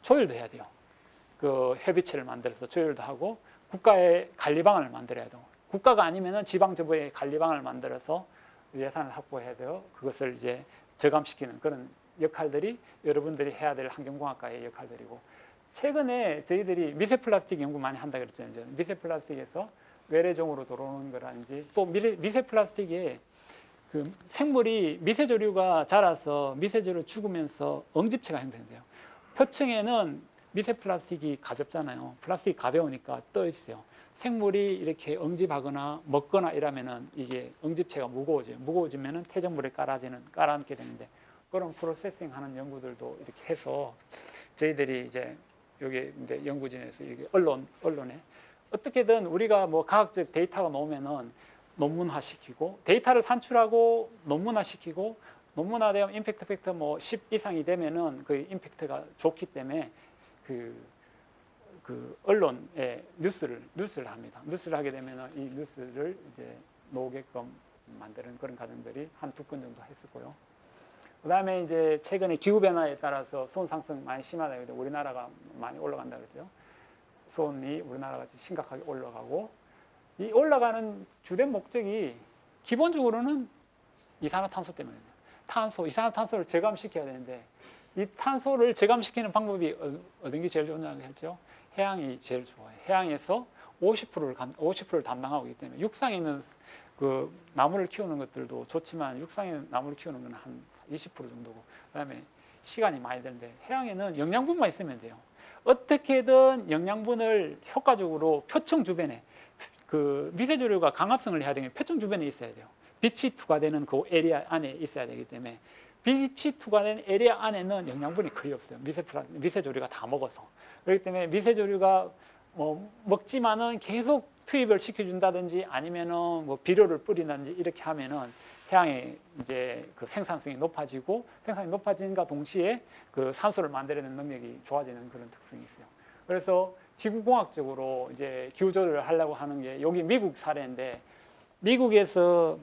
[SPEAKER 1] 조율도 해야 돼요. 그 협의체를 만들어서 조율도 하고, 국가의 관리방안을 만들어야 되고, 국가가 아니면은 지방정부의 관리방안을 만들어서 예산을 확보해야 돼요. 그것을 이제 저감시키는 그런 역할들이 여러분들이 해야 될 환경공학과의 역할들이고, 최근에 저희들이 미세 플라스틱 연구 많이 한다 그랬잖아요. 미세 플라스틱에서 외래종으로 들어오는 거라든지, 또 미세 플라스틱에 그 생물이 미세조류가 자라서 미세조류 죽으면서 응집체가 형성돼요. 표층에는 미세 플라스틱이 가볍잖아요. 플라스틱이 가벼우니까 떠 있어요. 생물이 이렇게 응집하거나 먹거나 이러면은 이게 응집체가 무거워져요. 무거워지면은 퇴적물에 깔아앉게 되는데, 그런 프로세싱 하는 연구들도 이렇게 해서 저희들이 이제 여기 이제 연구진에서 이게 언론에 어떻게든 우리가 뭐 과학적 데이터가 나오면은 논문화시키고, 데이터를 산출하고 논문화시키고, 논문화되면 임팩트 팩터 뭐 10 이상이 되면은 그 임팩트가 좋기 때문에 그 언론에 뉴스를 합니다. 뉴스를 하게 되면은 이 뉴스를 이제 나오게끔 만드는 그런 과정들이 한 2건 정도 했었고요. 그다음에 이제 최근에 기후 변화에 따라서 수온 상승 많이 심하다 그래서 우리나라가 많이 올라간다 그러죠. 수온이 우리나라가 심각하게 올라가고, 이 올라가는 주된 목적이 기본적으로는 이산화탄소 때문이에요. 이산화탄소를 저감시켜야 되는데, 이 탄소를 저감시키는 방법이 어떤 게 제일 좋냐고 했죠. 해양이 제일 좋아요. 해양에서 50%를 담당하고 있기 때문에, 육상에 있는 그 나무를 키우는 것들도 좋지만 육상에 나무를 키우는 건 한 20% 정도고, 그다음에 시간이 많이 드는데, 해양에는 영양분만 있으면 돼요. 어떻게든 영양분을 효과적으로 표층 주변에, 그 미세조류가 강합성을 해야 되면 표층 주변에 있어야 돼요. 빛이 투과되는 그 에리아 안에 있어야 되기 때문에, 빛이 투과된 에리아 안에는 영양분이 거의 없어요. 미세조류가 다 먹어서. 그렇기 때문에 미세조류가 먹지만은 계속 투입을 시켜준다든지, 아니면은 뭐 비료를 뿌린다든지 이렇게 하면은 해양의 이제 그 생산성이 높아지고, 생산이 높아진과 동시에 그 산소를 만들어내는 능력이 좋아지는 그런 특성이 있어요. 그래서 지구공학적으로 이제 기후 조절을 하려고 하는 게, 여기 미국 사례인데, 미국에서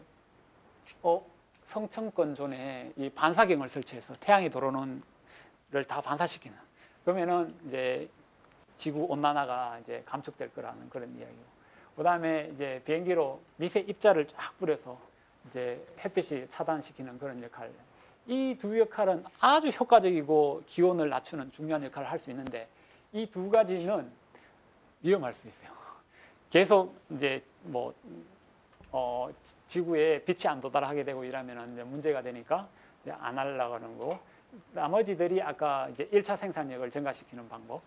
[SPEAKER 1] 성층권 존에 이 반사경을 설치해서 태양이 들어오는 를 다 반사시키는, 그러면은 이제 지구 온난화가 이제 감축될 거라는 그런 이야기고, 그다음에 이제 비행기로 미세 입자를 쫙 뿌려서 이제 햇빛이 차단시키는 그런 역할. 이 두 역할은 아주 효과적이고 기온을 낮추는 중요한 역할을 할 수 있는데, 이 두 가지는 위험할 수 있어요. 계속 이제 뭐 지구에 빛이 안 도달하게 되고 이러면 이제 문제가 되니까 이제 안 하려고 하는 거고, 나머지들이 아까 이제 1차 생산력을 증가시키는 방법,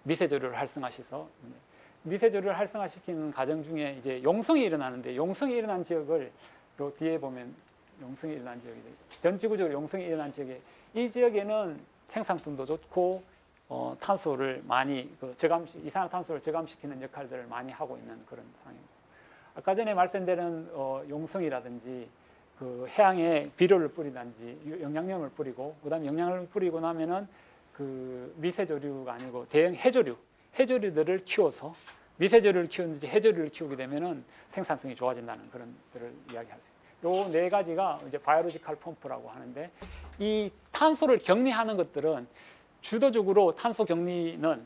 [SPEAKER 1] 미세조류를 활성화시켜서 미세조류를 활성화시키는 과정 중에 이제 용성이 일어나는데, 용성이 일어난 지역을 요 뒤에 보면 용성이 일어난 지역이 전 지구적으로 용성이 일어난 지역에, 이 지역에는 생산성도 좋고 탄소를 많이 이산화탄소를 저감시키는 역할들을 많이 하고 있는 그런 상황입니다. 아까 전에 말씀드린 용성이라든지 그 해양에 비료를 뿌리든지 영양염을 뿌리고, 그다음에 영양을 뿌리고 나면은 그 미세조류가 아니고 대형 해조류들을 키워서, 미세조류를 키우는지 해조류를 키우게 되면은 생산성이 좋아진다는 그런 것들을 이야기할 수 있습니다. 요 네 가지가 이제 바이오로지컬 펌프라고 하는데, 이 탄소를 격리하는 것들은 주도적으로 탄소 격리는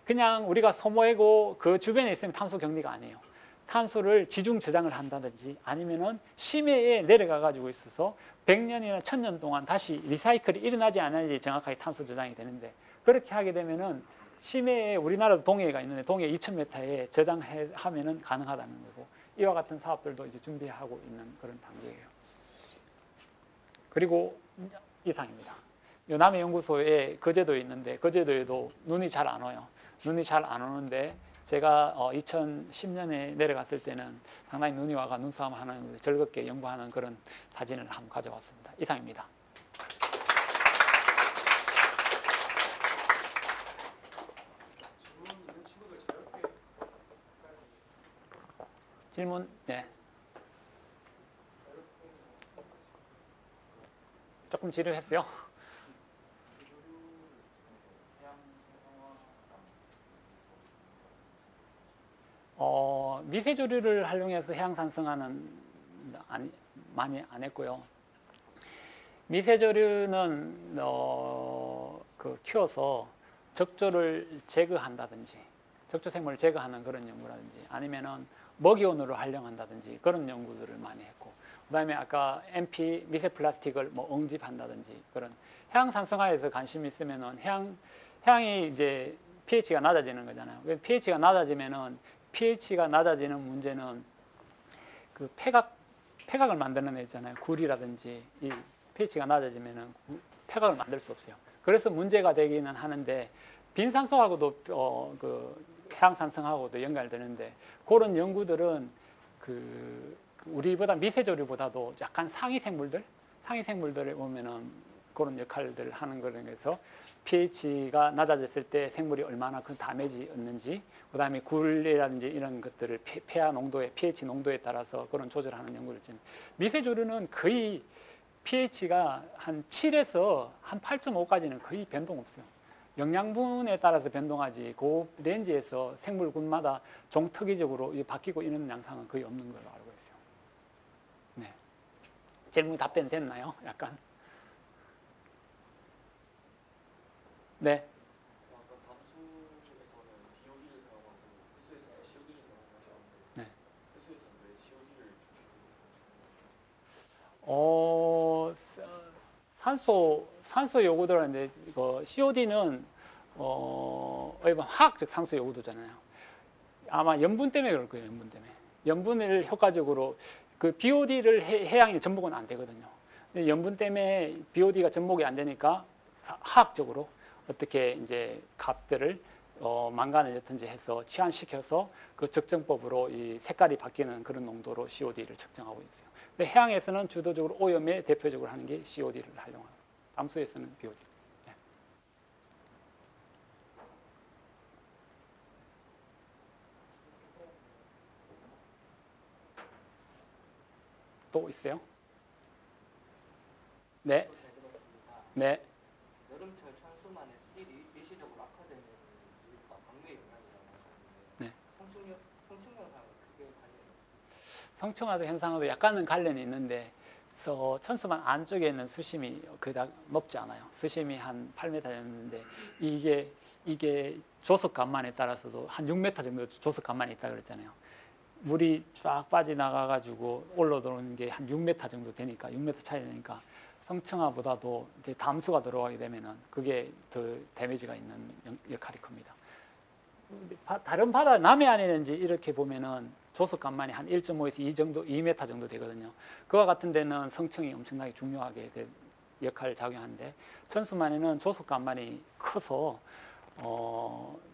[SPEAKER 1] 그냥 우리가 소모하고 그 주변에 있으면 탄소 격리가 아니에요. 탄소를 지중 저장을 한다든지 아니면은 심해에 내려가 가지고 있어서 100년이나 1000년 동안 다시 리사이클이 일어나지 않아야지 정확하게 탄소 저장이 되는데, 그렇게 하게 되면은 심해에, 우리나라도 동해가 있는데 동해 2000m에 저장하면은 가능하다는 거고, 이와 같은 사업들도 이제 준비하고 있는 그런 단계예요. 그리고 이상입니다. 남해연구소에 거제도에 있는데, 거제도에도 눈이 잘 안 와요. 눈이 잘 안 오는데 제가 2010년에 내려갔을 때는 상당히 눈이 와가 눈싸움 하는, 즐겁게 연구하는 그런 사진을 한번 가져왔습니다. 이상입니다. 질문? 네. 조금 지루했어요. 미세조류를 활용해서 해양 산성화는 많이 안 했고요. 미세조류는 키워서 적조를 제거한다든지, 적조생물을 제거하는 그런 연구라든지, 아니면은 먹이온으로 활용한다든지 그런 연구들을 많이 했고, 그다음에 아까 MP 미세 플라스틱을 뭐 응집한다든지, 그런 해양 산성화에서 관심이 있으면은 해양이 이제 pH가 낮아지는 거잖아요. pH가 낮아지면은, pH가 낮아지는 문제는 그 폐각을 만드는 애 있잖아요. 굴이라든지, 이 pH가 낮아지면은 폐각을 만들 수 없어요. 그래서 문제가 되기는 하는데, 빈산소하고도 그 해양 산성하고도 연결되는데, 그런 연구들은 우리보다 미세조류보다도 약간 상위 생물들을 보면은 그런 역할들을 하는 거라서, pH가 낮아졌을 때 생물이 얼마나 큰 다메지 얻는지, 그다음에 굴이라든지 이런 것들을 폐하 농도의 pH 농도에 따라서 그런 조절하는 연구를 했죠. 미세조류는 거의 pH가 한 7에서 한 8.5까지는 거의 변동 없어요. 영양분에 따라서 변동하지, 그 렌즈에서 생물군마다 종특이적으로 바뀌고 이런 양상은 거의 없는 걸로 알고 있어요. 네. 질문 답변 됐나요? 약간. 네.
[SPEAKER 4] 아까 담수에서는 BOD를 사용하고 해수에서는 COD를 사용하고 하셨는데,
[SPEAKER 1] 네.
[SPEAKER 4] 해수에서는 왜 COD를 중점적으로
[SPEAKER 1] 산소 요구도라는데, COD는 화학적 산소 요구도잖아요. 아마 염분 때문에 그럴 거예요. 염분 때문에. 염분을 효과적으로, 그 BOD를 해양이 접목은 안 되거든요. 근데 염분 때문에 BOD가 접목이 안 되니까 화학적으로 어떻게 이제 값들을 망간을 옅든지 해서 취한시켜서 그 적정법으로 이 색깔이 바뀌는 그런 농도로 COD를 측정하고 있어요. 근데 해양에서는 주도적으로 오염에 대표적으로 하는 게 COD를 활용하고, 담수에서는 BOD. 네. 또 있어요? 네.
[SPEAKER 5] 잘 들었습니다.
[SPEAKER 1] 네.
[SPEAKER 5] 여름철 천수만의 수질이 일시적으로 악화되는 이유가 광매의 영향이라고 하셨는데,
[SPEAKER 1] 네.
[SPEAKER 5] 성층 현상은 크게 관련이 없습니다.
[SPEAKER 1] 성층화도 현상하고 약간은 관련이 있는데, 천수만 안쪽에 있는 수심이 그닥 높지 않아요. 수심이 한 8m 였는데, 이게 조석간만에 따라서도 한 6m 정도 조석간만에 있다 그랬잖아요. 물이 쫙 빠져나가가지고 올라들어오는 게 한 6m 정도 되니까, 6m 차이 되니까 성층화보다도 담수가 들어가게 되면은 그게 더 데미지가 있는 역할이 큽니다. 다른 바다 남해안에는 이제 이렇게 보면은 조석간만이 한 1.5에서 2 정도, 2m 정도 되거든요. 그와 같은 데는 성층이 엄청나게 중요하게 역할을 작용하는데 천수만에는 조석간만이 커서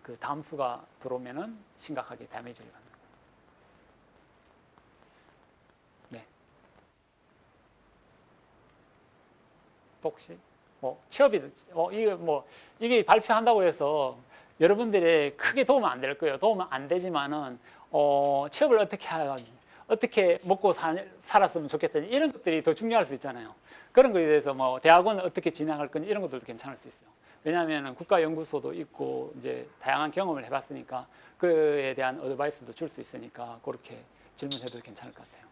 [SPEAKER 1] 그 담수가 들어오면은 심각하게 다메이지를 받는 거예요. 네. 또 혹시 취업이 이게 발표한다고 해서 여러분들의 크게 도움은 안 될 거예요. 도움은 안 되지만은 취업을 어떻게 먹고 살았으면 좋겠다니 이런 것들이 더 중요할 수 있잖아요. 그런 거에 대해서 뭐 대학원을 어떻게 진행할 건지 이런 것들도 괜찮을 수 있어요. 왜냐하면 국가연구소도 있고 이제 다양한 경험을 해봤으니까 그에 대한 어드바이스도 줄 수 있으니까 그렇게 질문해도 괜찮을 것 같아요.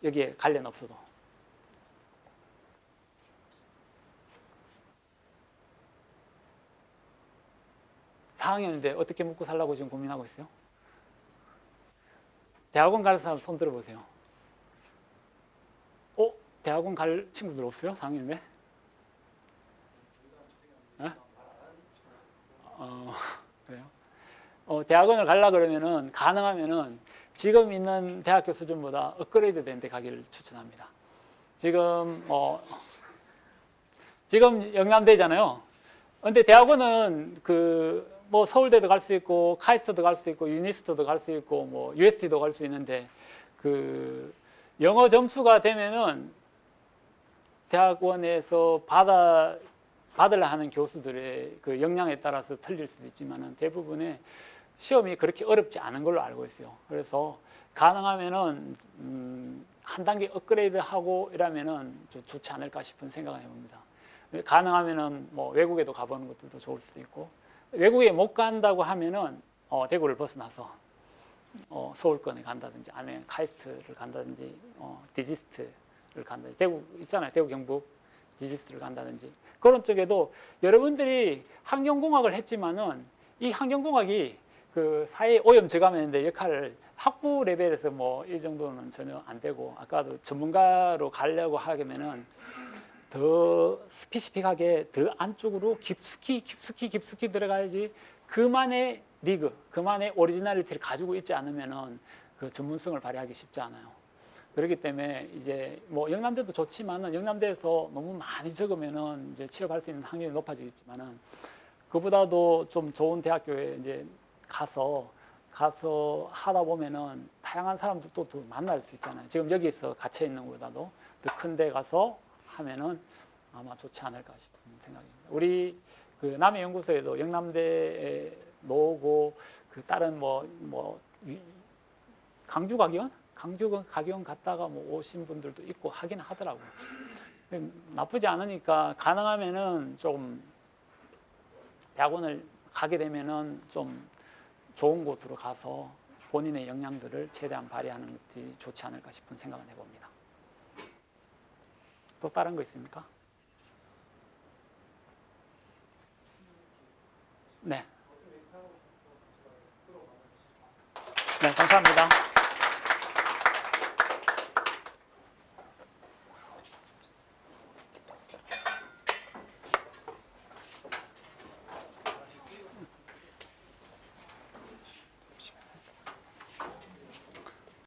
[SPEAKER 1] 여기에 관련 없어도. (4학년인데) 어떻게 먹고 살라고 지금 고민하고 있어요? 대학원 갈 사람 손 들어보세요. 대학원 갈 친구들 없어요? 4학년인데? 그래요? 대학원을 가려고 그러면은 가능하면은 지금 있는 대학교 수준보다 업그레이드 된 데 가기를 추천합니다. 지금 영남대잖아요. 근데 대학원은 뭐 서울대도 갈 수 있고 카이스트도 갈 수 있고 유니스트도 갈 수 있고 뭐 UST도 갈 수 있는데 영어 점수가 되면은 대학원에서 받으려 하는 교수들의 그 역량에 따라서 틀릴 수도 있지만은 대부분의 시험이 그렇게 어렵지 않은 걸로 알고 있어요. 그래서 가능하면은 한 단계 업그레이드하고 이러면은 좀 좋지 않을까 싶은 생각을 해봅니다. 가능하면은 뭐 외국에도 가보는 것도 좋을 수도 있고 외국에 못 간다고 하면은 대구를 벗어나서 서울권에 간다든지 아니면 카이스트를 간다든지 디지스트를 간다든지 대구 있잖아요. 대구 경북 디지스트를 간다든지 그런 쪽에도 여러분들이 환경공학을 했지만은 이 환경공학이 그 사회 오염 저감하는 데 역할을 학부 레벨에서 뭐 이 정도는 전혀 안 되고 아까도 전문가로 가려고 하면은 더 스피시픽하게 더 안쪽으로 깊숙이 들어가야지 그만의 리그, 그만의 오리지널리티를 가지고 있지 않으면은 그 전문성을 발휘하기 쉽지 않아요. 그렇기 때문에 이제 뭐 영남대도 좋지만은 영남대에서 너무 많이 적으면은 이제 취업할 수 있는 확률이 높아지겠지만은 그보다도 좀 좋은 대학교에 이제 가서 하다 보면은 다양한 사람들도 더 만날 수 있잖아요. 지금 여기서 갇혀 있는 것보다도 더 큰 데 가서 하면은 아마 좋지 않을까 싶은 생각입니다. 우리 그 남해연구소에도 영남대에 나오고 그 다른 강주 가기원 갔다가 뭐 오신 분들도 있고 하긴 하더라고요. 나쁘지 않으니까 가능하면은 좀 대학원을 가게 되면은 좀 좋은 곳으로 가서 본인의 역량들을 최대한 발휘하는 것이 좋지 않을까 싶은 생각을 해봅니다. 또 다른 거 있습니까? 네. 네, 감사합니다.